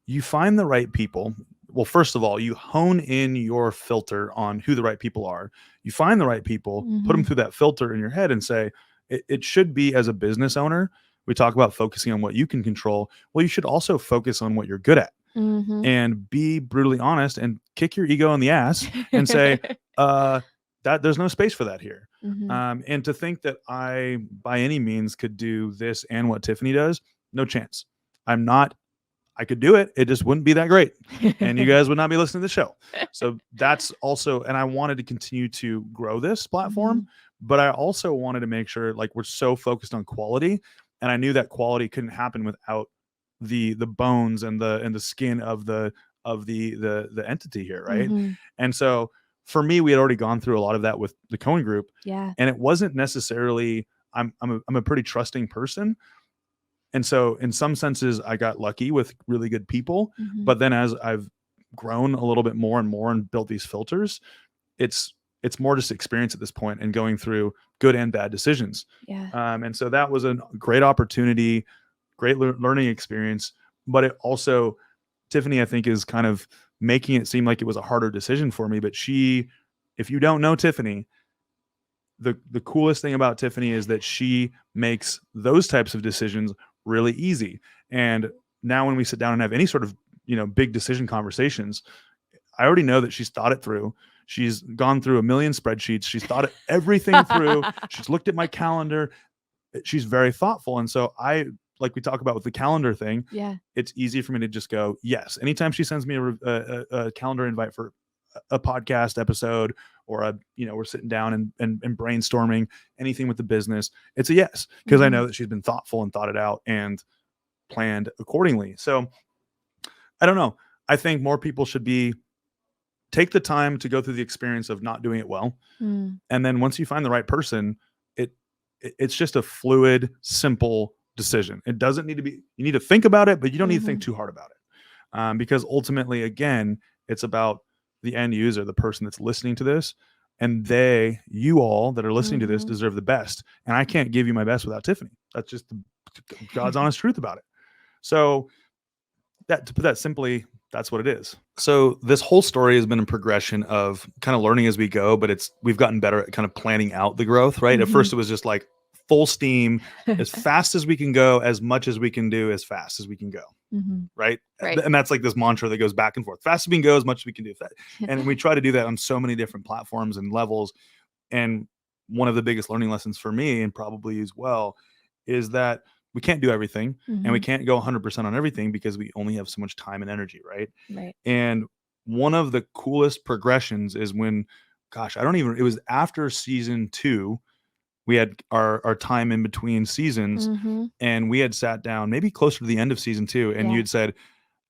you find the right people. Well, first of all, you hone in your filter on who the right people are. You find the right people, put them through that filter in your head and say, it should be, as a business owner, we talk about focusing on what you can control. Well, you should also focus on what you're good at, and be brutally honest and kick your ego in the ass and say, that there's no space for that here. And to think that I, by any means, could do this and what Tiffany does, no chance. I could do it. It just wouldn't be that great. And you guys would not be listening to the show. So that's also, and I wanted to continue to grow this platform, but I also wanted to make sure, like, we're so focused on quality. And I knew that quality couldn't happen without the bones and the skin of the entity here. Right. And so for me, we had already gone through a lot of that with the Cohen group.
Yeah.
And it wasn't necessarily, I'm a pretty trusting person. And so in some senses, I got lucky with really good people. But then as I've grown a little bit more and more and built these filters, it's more just experience at this point and going through good and bad decisions.
Yeah.
And so that was a great opportunity, great learning experience. But it also, Tiffany, I think, is kind of making it seem like it was a harder decision for me. But if you don't know Tiffany, the coolest thing about Tiffany is that she makes those types of decisions really easy. And now when we sit down and have any sort of, big decision conversations, I already know that she's thought it through. She's gone through a million spreadsheets. She's thought everything through. She's looked at my calendar. She's very thoughtful. And so like we talk about with the calendar thing, it's easy for me to just go, yes. Anytime she sends me a calendar invite for a podcast episode, or we're sitting down and brainstorming anything with the business, it's a yes, because I know that she's been thoughtful and thought it out and planned accordingly. So I don't know. I think more people should take the time to go through the experience of not doing it well. And then once you find the right person, it's just a fluid, simple decision. It doesn't need to be, you need to think about it, but you don't need to think too hard about it. because ultimately, again, it's about the end user, the person that's listening to this, and you all that are listening to this deserve the best. And I can't give you my best without Tiffany. That's just God's honest truth about it. So to put that simply, that's what it is. So this whole story has been a progression of kind of learning as we go, but we've gotten better at kind of planning out the growth, right? At first it was just like full steam, as fast as we can go, as much as we can do, as fast as we can go. Right. And that's like this mantra that goes back and forth. Fast as we can go, as much as we can do. And we try to do that on so many different platforms and levels. And one of the biggest learning lessons for me, and probably as well, is that we can't do everything and we can't go 100% on everything because we only have so much time and energy. Right. And one of the coolest progressions is when, it was after season 2, we had our time in between seasons, and we had sat down maybe closer to the end of season 2, and you'd said,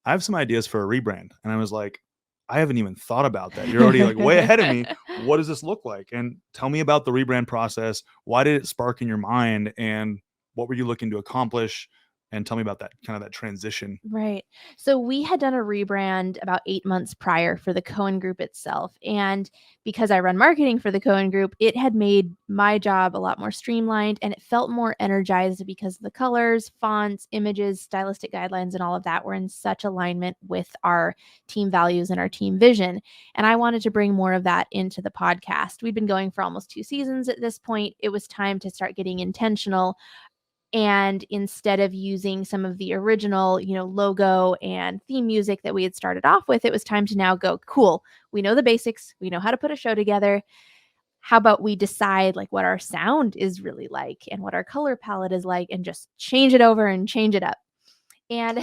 I have some ideas for a rebrand. And I was like, I haven't even thought about that. You're already like way ahead of me. What does this look like? And tell me about the rebrand process. Why did it spark in your mind? And what were you looking to accomplish? And tell me about that kind of that transition.
Right. So we had done a rebrand about 8 months prior for the Cohen Group itself. And because I run marketing for the Cohen Group, it had made my job a lot more streamlined, and it felt more energized because the colors, fonts, images, stylistic guidelines, and all of that were in such alignment with our team values and our team vision. And I wanted to bring more of that into the podcast. We'd been going for almost 2 seasons at this point. It was time to start getting intentional. And instead of using some of the original, logo and theme music that we had started off with, it was time to now go, cool, we know the basics. We know how to put a show together. How about we decide like what our sound is really like and what our color palette is like, and just change it over and change it up. And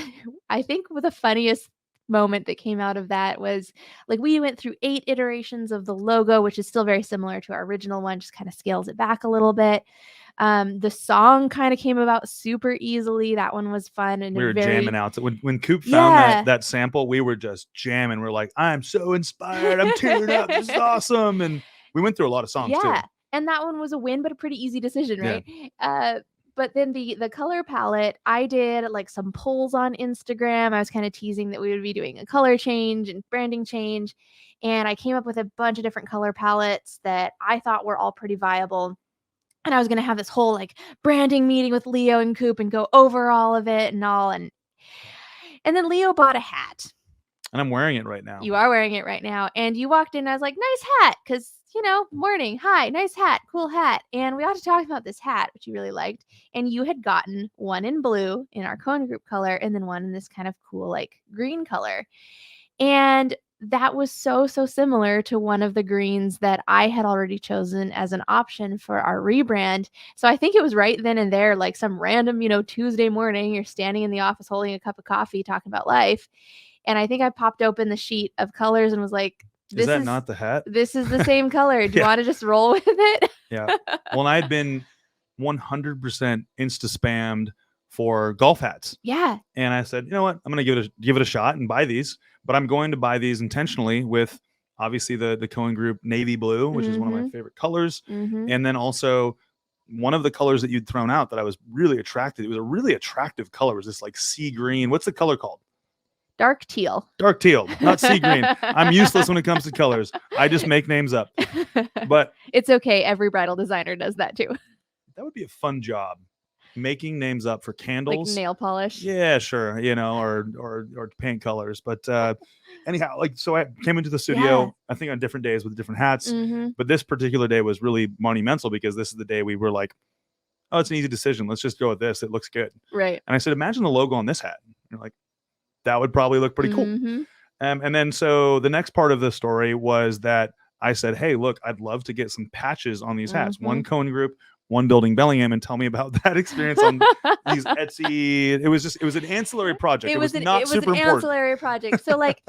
I think the funniest moment that came out of that was like we went through 8 iterations of the logo, which is still very similar to our original one, just kind of scales it back a little bit. The song kind of came about super easily. That one was fun. And
we were jamming out. So when Coop found that sample, we were just jamming. We're like, I'm so inspired. I'm tearing up. This is awesome. And we went through a lot of songs too.
And that one was a win, but a pretty easy decision, right? But then the color palette, I did like some polls on Instagram. I was kind of teasing that we would be doing a color change and branding change. And I came up with a bunch of different color palettes that I thought were all pretty viable. And I was going to have this whole like branding meeting with Leo and Coop and go over all of it and all. And then Leo bought a hat.
And I'm wearing it right now.
You are wearing it right now. And you walked in and I was like, nice hat. Because, morning. Hi, nice hat. Cool hat. And we ought to talk about this hat, which you really liked. And you had gotten one in blue in our Cohen Group color, and then one in this kind of cool like green color. And that was so similar to one of the greens that I had already chosen as an option for our rebrand. So I think it was right then and there, like some random, Tuesday morning, you're standing in the office holding a cup of coffee, talking about life. And I think I popped open the sheet of colors and was like,
is that not the hat?
This is the same color. Do you want to just roll with it?
Yeah. Well, I had been 100% insta spammed for golf hats.
Yeah.
And I said, you know what? I'm going to give it a shot and buy these, but I'm going to buy these intentionally with obviously the Cohen Group navy blue, which is one of my favorite colors. And then also one of the colors that you'd thrown out that I was really attracted. It was a really attractive color. It was this like sea green. What's the color called?
Dark teal,
not sea green. I'm useless when it comes to colors. I just make names up. But
it's okay. Every bridal designer does that too.
That would be a fun job. Making names up for candles.
Like nail polish.
Yeah, sure. Or paint colors. But anyhow, so I came into the studio, I think on different days with different hats. But this particular day was really monumental because this is the day we were like, oh, it's an easy decision. Let's just go with this. It looks good.
Right.
And I said, imagine the logo on this hat. And you're like, that would probably look pretty cool. And then so the next part of the story was that I said, hey, look, I'd love to get some patches on these hats. One Cohen Group, one Building Bellingham, and tell me about that experience on these Etsy. It was an ancillary project. It was an
ancillary project. So like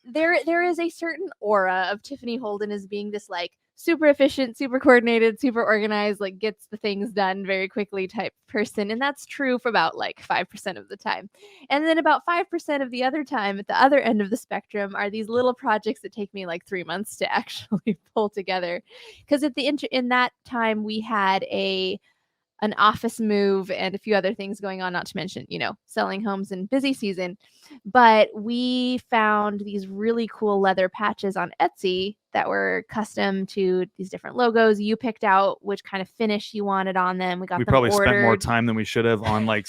there is a certain aura of Tiffany Holden as being this like super efficient, super coordinated, super organized, like gets the things done very quickly type person. And that's true for about like 5% of the time. And then about 5% of the other time at the other end of the spectrum are these little projects that take me like 3 months to actually pull together. Because in that time we had a an office move and a few other things going on, not to mention, selling homes in busy season. But we found these really cool leather patches on Etsy that were custom to these different logos. You picked out which kind of finish you wanted on them. We
probably spent more time than we should have on like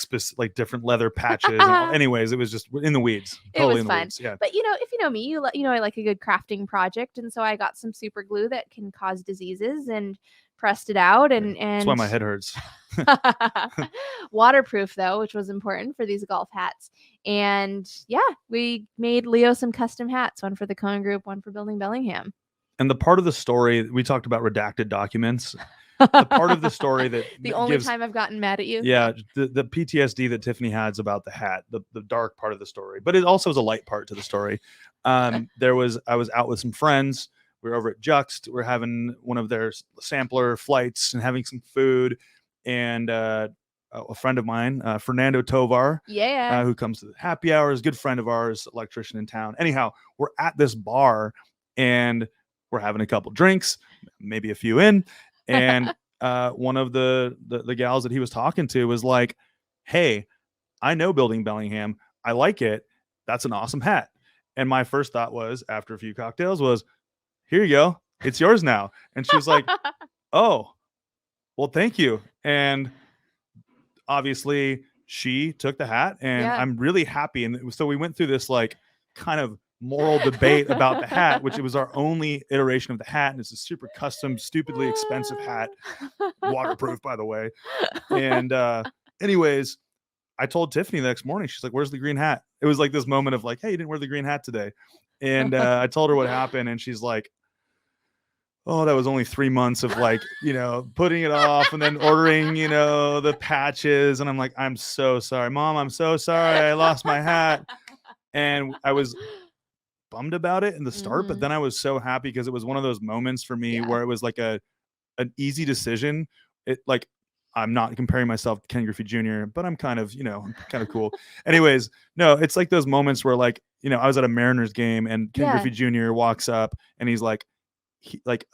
different leather patches. Anyways, it was just in the weeds. Totally
it was fun.
Weeds, yeah.
But if you know me, I like a good crafting project, and so I got some super glue that can cause diseases and pressed it out, and
that's why my head hurts.
Waterproof though, which was important for these golf hats. And yeah, we made Leo some custom hats, one for the Cohen Group, one for Building Bellingham.
And the part of the story we talked about redacted documents. The part of the story that
the only time I've gotten mad at you.
Yeah, the PTSD that Tiffany has about the hat, the dark part of the story, but it also is a light part to the story. I was out with some friends. We were over at Juxt. We're having one of their sampler flights and having some food. And a friend of mine, Fernando Tovar, who comes to the happy hour, is a good friend of ours, electrician in town. Anyhow, we're at this bar and we're having a couple drinks, maybe a few in. And one of the gals that he was talking to was like, "Hey, I know Building Bellingham. I like it. That's an awesome hat." And my first thought was, after a few cocktails, was, "Here you go. It's yours now." And she was like, "Oh, well, thank you." And obviously she took the hat, and I'm really happy. And so we went through this like kind of moral debate about the hat, which it was our only iteration of the hat. And it's a super custom, stupidly expensive hat, waterproof, by the way. And anyways, I told Tiffany the next morning, she's like, "Where's the green hat?" It was like this moment of like, "Hey, you didn't wear the green hat today." And I told her what happened, and she's like, "Oh, that was only 3 months of like, putting it off and then ordering, the patches." And I'm like, "I'm so sorry, Mom. I'm so sorry. I lost my hat." And I was bummed about it in the start, but then I was so happy because it was one of those moments for me where it was like an easy decision. It like, I'm not comparing myself to Ken Griffey Jr., but I'm kind of, I'm kind of cool. Anyways, no, it's like those moments where like, I was at a Mariners game and Ken Griffey Jr. walks up and he's like,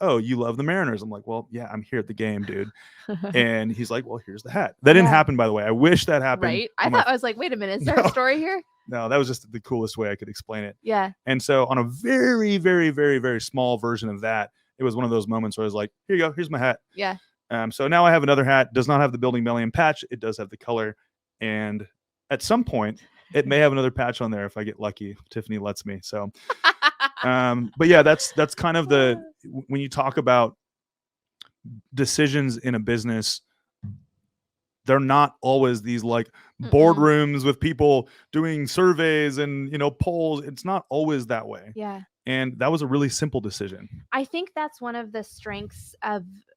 "Oh, you love the Mariners?" I'm like, "Well, yeah, I'm here at the game, dude." And he's like, "Well, here's the hat." That didn't happen, by the way. I wish that happened.
Right? I was like, wait a minute, is there a story here?
No, that was just the coolest way I could explain it.
Yeah.
And so on a very, very, very, very small version of that, it was one of those moments where I was like, "Here you go. Here's my hat."
Yeah.
So now I have another hat. Does not have the Building Bellingham patch. It does have the color. And at some point, it may have another patch on there if I get lucky. If Tiffany lets me. So, but yeah, that's kind of when you talk about decisions in a business, they're not always these like boardrooms with people doing surveys and, polls. It's not always that way.
Yeah.
And that was a really simple decision.
I think that's one of the strengths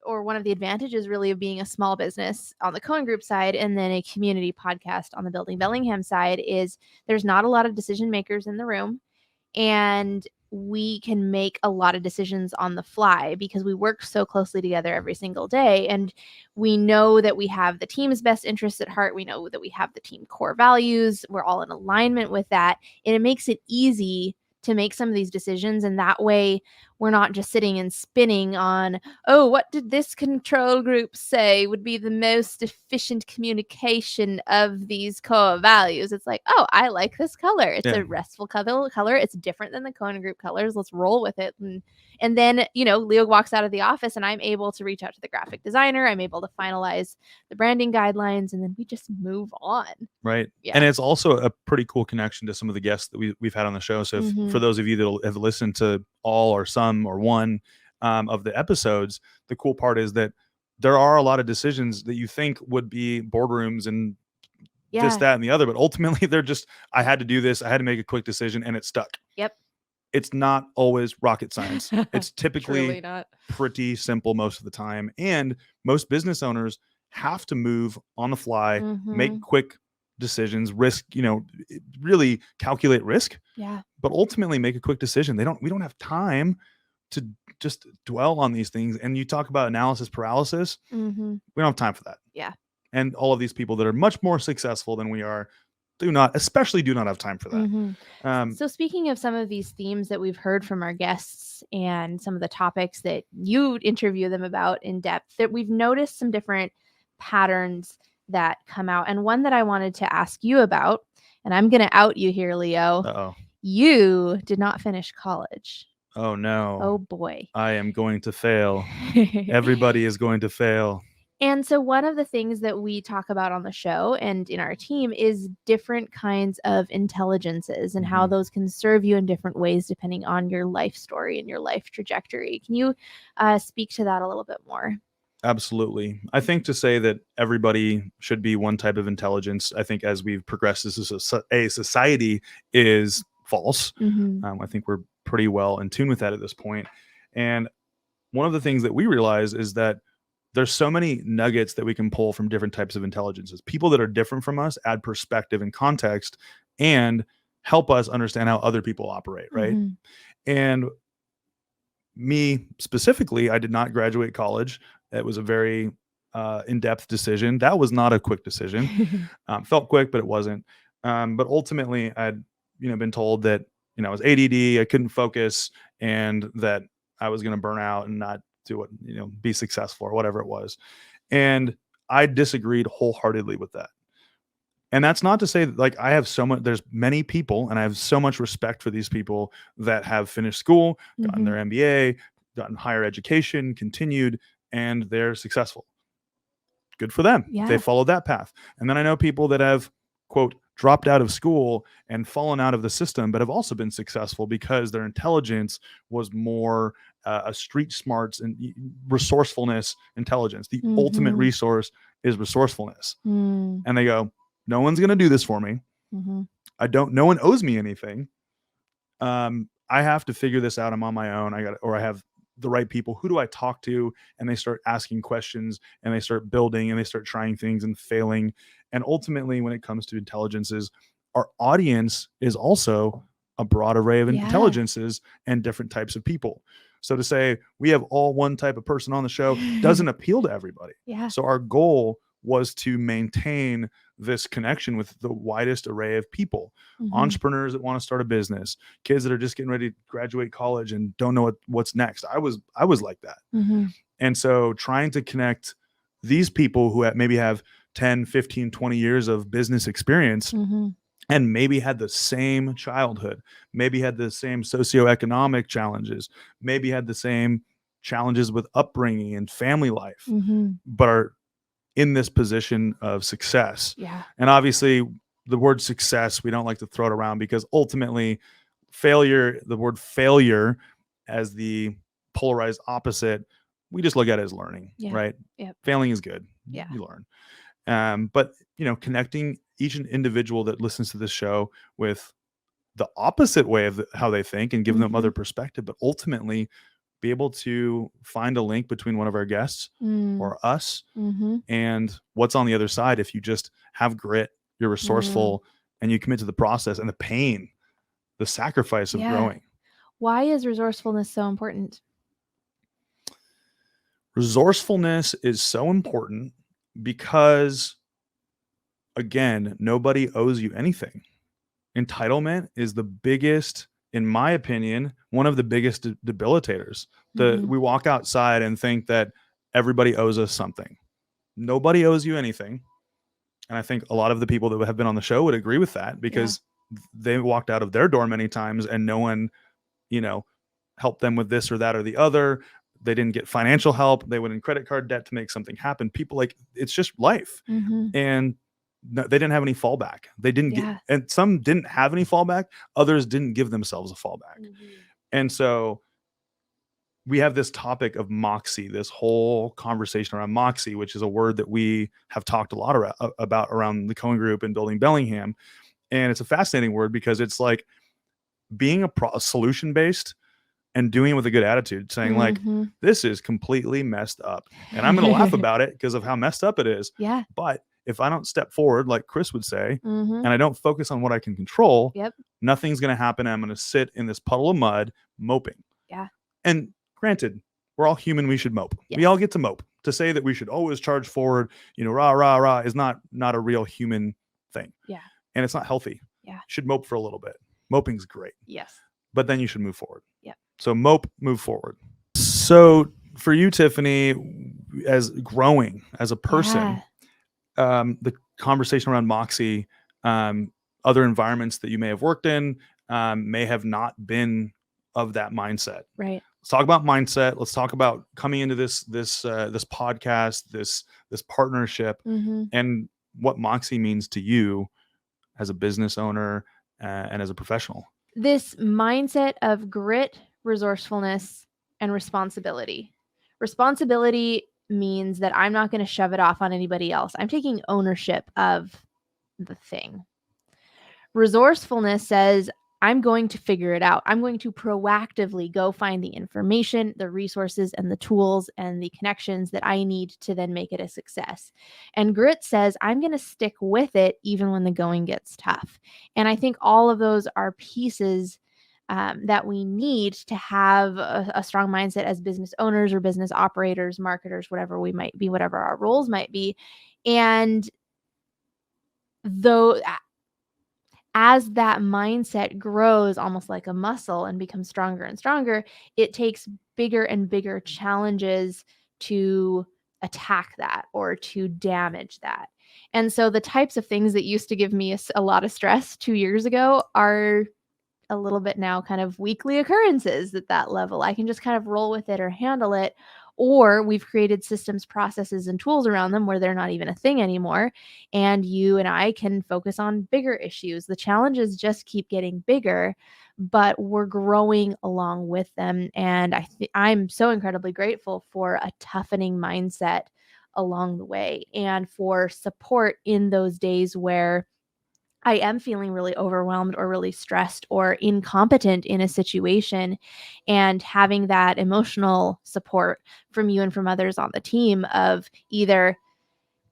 or one of the advantages really of being a small business on the Cohen Group side and then a community podcast on the Building Bellingham side is there's not a lot of decision makers in the room, and we can make a lot of decisions on the fly because we work so closely together every single day. And we know that we have the team's best interests at heart. We know that we have the team core values. We're all in alignment with that. And it makes it easy to make some of these decisions. And that way we're not just sitting and spinning on, "Oh, what did this control group say would be the most efficient communication of these core values?" It's like, "Oh, I like this color. It's a restful color. It's different than the Cohen Group colors. Let's roll with it." And then, Leo walks out of the office and I'm able to reach out to the graphic designer. I'm able to finalize the branding guidelines, and then we just move on.
Right.
Yeah.
And it's also a pretty cool connection to some of the guests that we've had on the show. So for those of you that have listened to all or some or one of the episodes, the cool part is that there are a lot of decisions that you think would be boardrooms and this, that, and the other, but ultimately they're just, I had to do this. I had to make a quick decision and it stuck.
Yep.
It's not always rocket science. It's typically
not
pretty simple most of the time. And most business owners have to move on the fly, make quick decisions, risk, really calculate risk.
Yeah.
But ultimately make a quick decision. We don't have time to just dwell on these things. And you talk about analysis paralysis. We don't have time for that.
Yeah.
And all of these people that are much more successful than we are do not have time for that.
So speaking of some of these themes that we've heard from our guests and some of the topics that you interview them about in depth, that we've noticed some different patterns that come out. And one that I wanted to ask you about, and I'm going to out you here, Leo.
Uh-oh.
You did not finish college.
Oh, no.
Oh, boy.
I am going to fail. Everybody is going to fail.
And so one of the things that we talk about on the show and in our team is different kinds of intelligences and how those can serve you in different ways depending on your life story and your life trajectory. Can you speak to that a little bit more?
Absolutely. I think to say that everybody should be one type of intelligence, I think as we've progressed as a society is false. I think we're pretty well in tune with that at this point. And one of the things that we realize is that there's so many nuggets that we can pull from different types of intelligences. People that are different from us add perspective and context and help us understand how other people operate, right? And me specifically, I did not graduate college. It was a very in-depth decision. That was not a quick decision. Felt quick, but it wasn't. But ultimately, I'd been told that I was ADD, I couldn't focus, and that I was going to burn out and not do it, be successful or whatever it was. And I disagreed wholeheartedly with that. And that's not to say that, like, I have so much, there's many people, and I have so much respect for these people that have finished school, gotten their MBA, gotten higher education, continued, and they're successful. Good for them.
Yeah.
They followed that path. And then I know people that have, quote, dropped out of school and fallen out of the system, but have also been successful because their intelligence was more a street smarts and resourcefulness intelligence. The ultimate resource is resourcefulness. And they go, no one's going to do this for me. No one owes me anything. I have to figure this out. I'm on my own. I have the right people. Who do I talk to? And they start asking questions and they start building and they start trying things and failing. And ultimately, when it comes to intelligences, our audience is also a broad array of intelligences and different types of people. So to say we have all one type of person on the show doesn't appeal to everybody. So our goal was to maintain this connection with the widest array of people, entrepreneurs that want to start a business, kids that are just getting ready to graduate college and don't know what's next. I was like that. And so trying to connect these people who maybe have 10, 15, 20 years of business experience and maybe had the same childhood, maybe had the same socioeconomic challenges, maybe had the same challenges with upbringing and family life, but are in this position of success. And obviously the word success, we don't like to throw it around because ultimately the word failure as the polarized opposite, we just look at it as learning, right? Failing is good. You learn. But connecting each individual that listens to this show with the opposite way of how they think and giving them other perspective, but ultimately be able to find a link between one of our guests or us and what's on the other side. If you just have grit, you're resourceful, and you commit to the process and the pain, the sacrifice of growing.
Why is resourcefulness so important?
Resourcefulness is so important because, again, nobody owes you anything. Entitlement is the biggest, in my opinion, one of the biggest debilitators. We walk outside and think that everybody owes us something. Nobody owes you anything. And I think a lot of the people that have been on the show would agree with that because they walked out of their door many times and no one, helped them with this or that or the other. They didn't get financial help. They went in credit card debt to make something happen. People, it's just life. And no, they didn't have any fallback. They didn't get, and some didn't have any fallback. Others didn't give themselves a fallback. And so we have this topic of moxie, this whole conversation around moxie, which is a word that we have talked a lot about around the Cohen group and Building Bellingham. And it's a fascinating word because it's like being a solution-based and doing it with a good attitude, saying this is completely messed up. And I'm going to laugh about it because of how messed up it is. But if I don't step forward, like Chris would say, and I don't focus on what I can control, nothing's going to happen. I'm going to sit in this puddle of mud moping. And granted, we're all human. We should mope. We all get to mope. To say that we should always charge forward, rah, rah, rah, is not a real human thing. And it's not healthy. You should mope for a little bit. Moping's great. But then you should move forward. So mope, move forward. So for you, Tiffany, as growing as a person, the conversation around Moxie, other environments that you may have worked in may have not been of that mindset.
Right.
Let's talk about mindset. Let's talk about coming into this podcast, this partnership, and what Moxie means to you as a business owner and as a professional.
This mindset of grit, resourcefulness, and responsibility. Responsibility means that I'm not going to shove it off on anybody else. I'm taking ownership of the thing. Resourcefulness says I'm going to figure it out. I'm going to proactively go find the information, the resources, and the tools and the connections that I need to then make it a success. And grit says I'm going to stick with it even when the going gets tough. And I think all of those are pieces that we need to have a strong mindset as business owners or business operators, marketers, whatever we might be, whatever our roles might be. And though as that mindset grows almost like a muscle and becomes stronger and stronger, it takes bigger and bigger challenges to attack that or to damage that. And so the types of things that used to give me a lot of stress 2 years ago are a little bit now kind of weekly occurrences at that level. I can just kind of roll with it or handle it. Or we've created systems, processes, and tools around them where they're not even a thing anymore. And you and I can focus on bigger issues. The challenges just keep getting bigger, but we're growing along with them. And I'm so incredibly grateful for a toughening mindset along the way and for support in those days where I am feeling really overwhelmed or really stressed or incompetent in a situation, and having that emotional support from you and from others on the team of either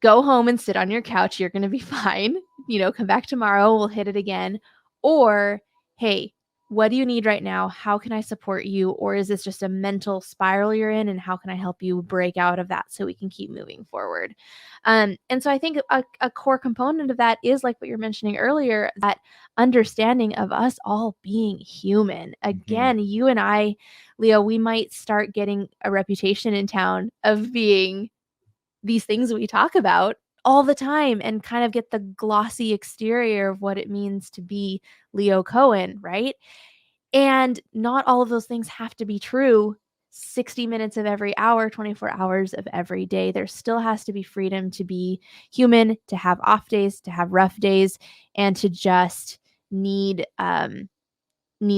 go home and sit on your couch, you're going to be fine, come back tomorrow, we'll hit it again, or hey, what do you need right now? How can I support you? Or is this just a mental spiral you're in? And how can I help you break out of that so we can keep moving forward? And so I think a core component of that is like what you're mentioning earlier, that understanding of us all being human. Again, you and I, Leo, we might start getting a reputation in town of being these things that we talk about all the time and kind of get the glossy exterior of what it means to be Leo Cohen, right? And not all of those things have to be true 60 minutes of every hour, 24 hours of every day. There still has to be freedom to be human, to have off days, to have rough days, and to just need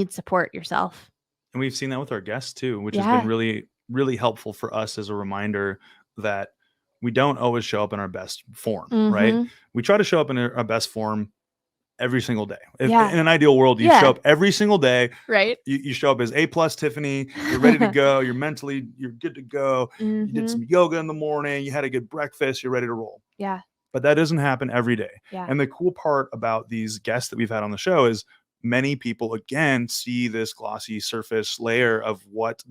support yourself.
And we've seen that with our guests too, which has been really, really helpful for us as a reminder that we don't always show up in our best form, right? We try to show up in our best form every single day. In an ideal world, you show up every single day,
right?
You show up as A+ Tiffany, you're ready to go, you're good to go. You did some yoga in the morning, you had a good breakfast, you're ready to roll.
Yeah.
But that doesn't happen every day.
Yeah.
And the cool part about these guests that we've had on the show is many people, again, see this glossy surface layer of what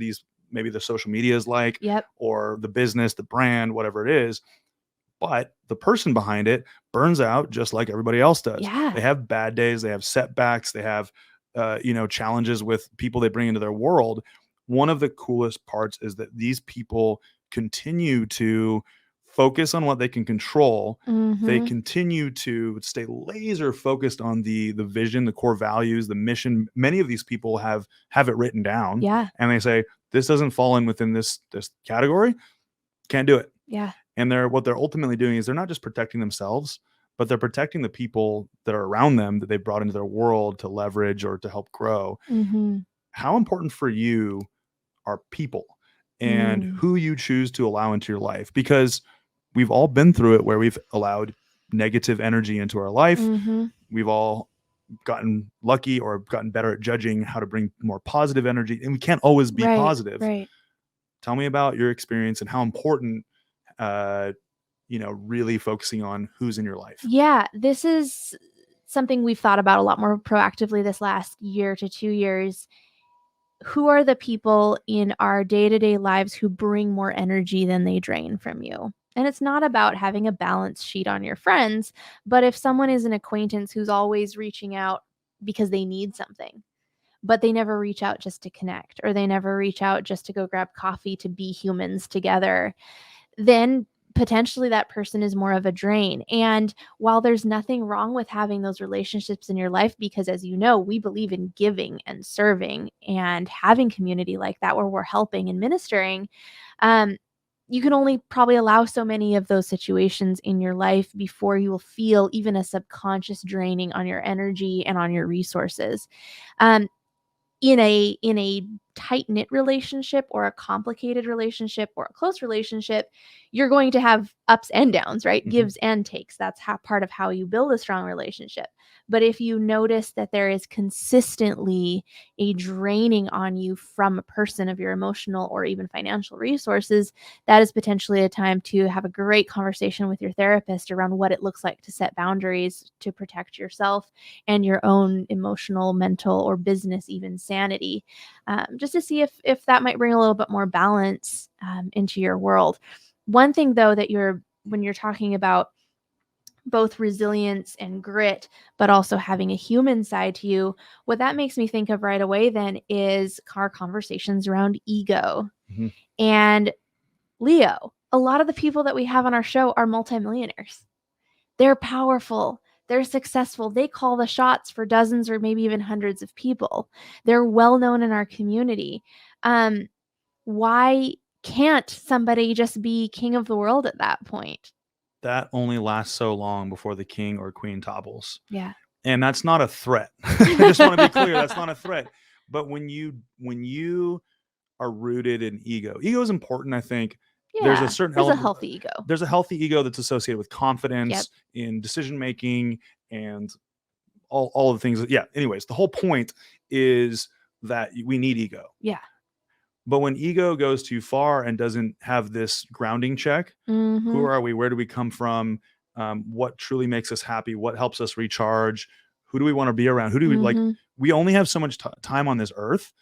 maybe the social media is like, or the business, the brand, whatever it is. But the person behind it burns out just like everybody else does.
Yeah.
They have bad days, they have setbacks, they have challenges with people they bring into their world. One of the coolest parts is that these people continue to focus on what they can control. They continue to stay laser focused on the vision, the core values, the mission. Many of these people have it written down.
Yeah.
And they say, this doesn't fall in within this category. Can't do it.
Yeah.
And what they're ultimately doing is they're not just protecting themselves, but they're protecting the people that are around them that they brought into their world to leverage or to help grow. How important for you are people and who you choose to allow into your life? Because we've all been through it where we've allowed negative energy into our life. We've all gotten lucky or gotten better at judging how to bring more positive energy, and we can't always be positive.
Right.
Tell me about your experience and how important really focusing on who's in your life.
Yeah, this is something we've thought about a lot more proactively this last year to 2 years. Who are the people in our day-to-day lives who bring more energy than they drain from you? And it's not about having a balance sheet on your friends, but if someone is an acquaintance who's always reaching out because they need something, but they never reach out just to connect, or they never reach out just to go grab coffee to be humans together, then potentially that person is more of a drain. And while there's nothing wrong with having those relationships in your life, because as you know, we believe in giving and serving and having community like that where we're helping and ministering, you can only probably allow so many of those situations in your life before you will feel even a subconscious draining on your energy and on your resources. In a tight-knit relationship or a complicated relationship or a close relationship, you're going to have ups and downs, right?
Mm-hmm.
Gives and takes. That's part of how you build a strong relationship. But if you notice that there is consistently a draining on you from a person of your emotional or even financial resources, that is potentially a time to have a great conversation with your therapist around what it looks like to set boundaries to protect yourself and your own emotional, mental, or business even sanity, just to see if that might bring a little bit more balance into your world. One thing, though, that when you're talking about both resilience and grit, but also having a human side to you, what that makes me think of right away then is our conversations around ego.
Mm-hmm.
And Leo, a lot of the people that we have on our show are multimillionaires. They're powerful. They're successful. They call the shots for dozens or maybe even hundreds of people. They're well known in our community. Why can't somebody just be king of the world at that point?
That only lasts so long before the king or queen topples.
Yeah.
And that's not a threat. I just want to be clear. That's not a threat. But when you are rooted in ego is important, I think.
Yeah,
There's a healthy ego. There's a healthy ego that's associated with confidence in decision making and all of the things. Yeah. Anyways, the whole point is that we need ego.
Yeah.
But when ego goes too far and doesn't have this grounding check, who are we? Where do we come from? What truly makes us happy? What helps us recharge? Who do we want to be around? Who do we like? We only have so much time on this earth.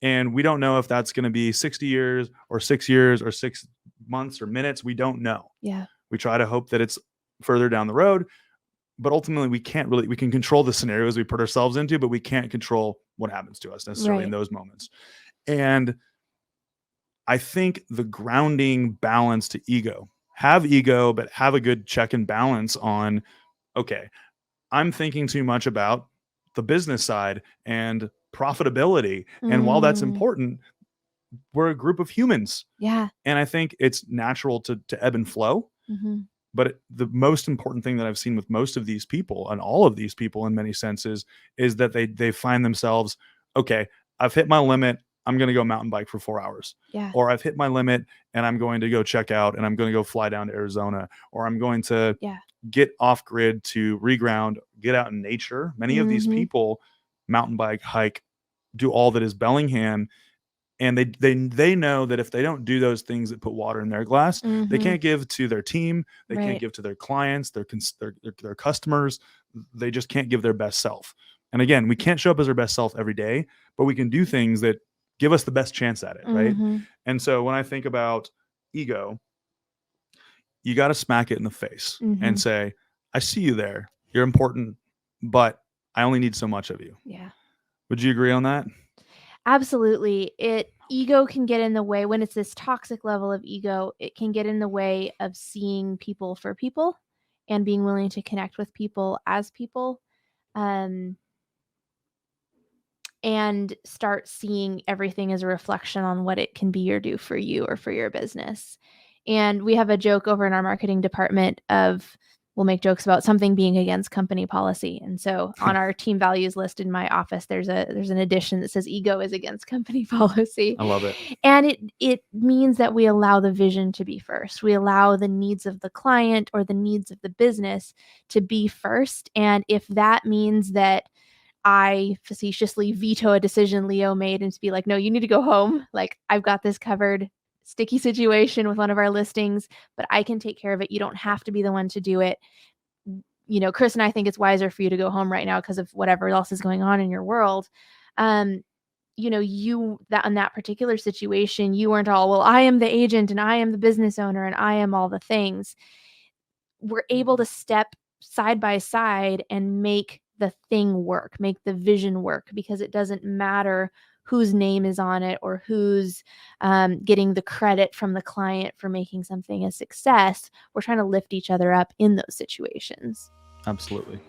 And we don't know if that's going to be 60 years or 6 years or 6 months or minutes. We don't know.
Yeah.
We try to hope that it's further down the road. But ultimately, we can control the scenarios we put ourselves into, but we can't control what happens to us necessarily in those moments. And I think the grounding balance to ego, have ego, but have a good check and balance on, okay, I'm thinking too much about the business side and profitability. And while that's important, we're a group of humans.
Yeah.
And I think it's natural to ebb and flow. But the most important thing that I've seen with most of these people and all of these people in many senses is that they find themselves, okay, I've hit my limit. I'm going to go mountain bike for 4 hours.
Yeah.
Or I've hit my limit and I'm going to go check out and I'm going to go fly down to Arizona, or I'm going to get off grid to reground, get out in nature. Many of these people mountain bike, hike, do all that is Bellingham. And they know that if they don't do those things that put water in their glass, they can't give to their team. They can't give to their clients, their customers. They just can't give their best self. And again, we can't show up as our best self every day, but we can do things that give us the best chance at it, right? And so when I think about ego, you got to smack it in the face and say, I see you there. You're important, but I only need so much of you.
Yeah.
Would you agree on that?
Absolutely. Ego can get in the way when it's this toxic level of ego. It can get in the way of seeing people for people and being willing to connect with people as people, and start seeing everything as a reflection on what it can be or do for you or for your business. And we have a joke over in our marketing department of, we'll make jokes about something being against company policy. And so on our team values list in my office, there's an addition that says ego is against company policy.
I love it.
And it means that we allow the vision to be first. We allow the needs of the client or the needs of the business to be first. And if that means that I facetiously veto a decision Leo made and to be like, no, you need to go home. Like, I've got this covered. Sticky situation with one of our listings, but I can take care of it. You don't have to be the one to do it. You know, Chris and I think it's wiser for you to go home right now because of whatever else is going on in your world. You know, in that particular situation, you weren't all, well, I am the agent and I am the business owner and I am all the things. We're able to step side by side and make the thing work, make the vision work, because it doesn't matter whose name is on it or who's getting the credit from the client for making something a success. We're trying to lift each other up in those situations.
Absolutely.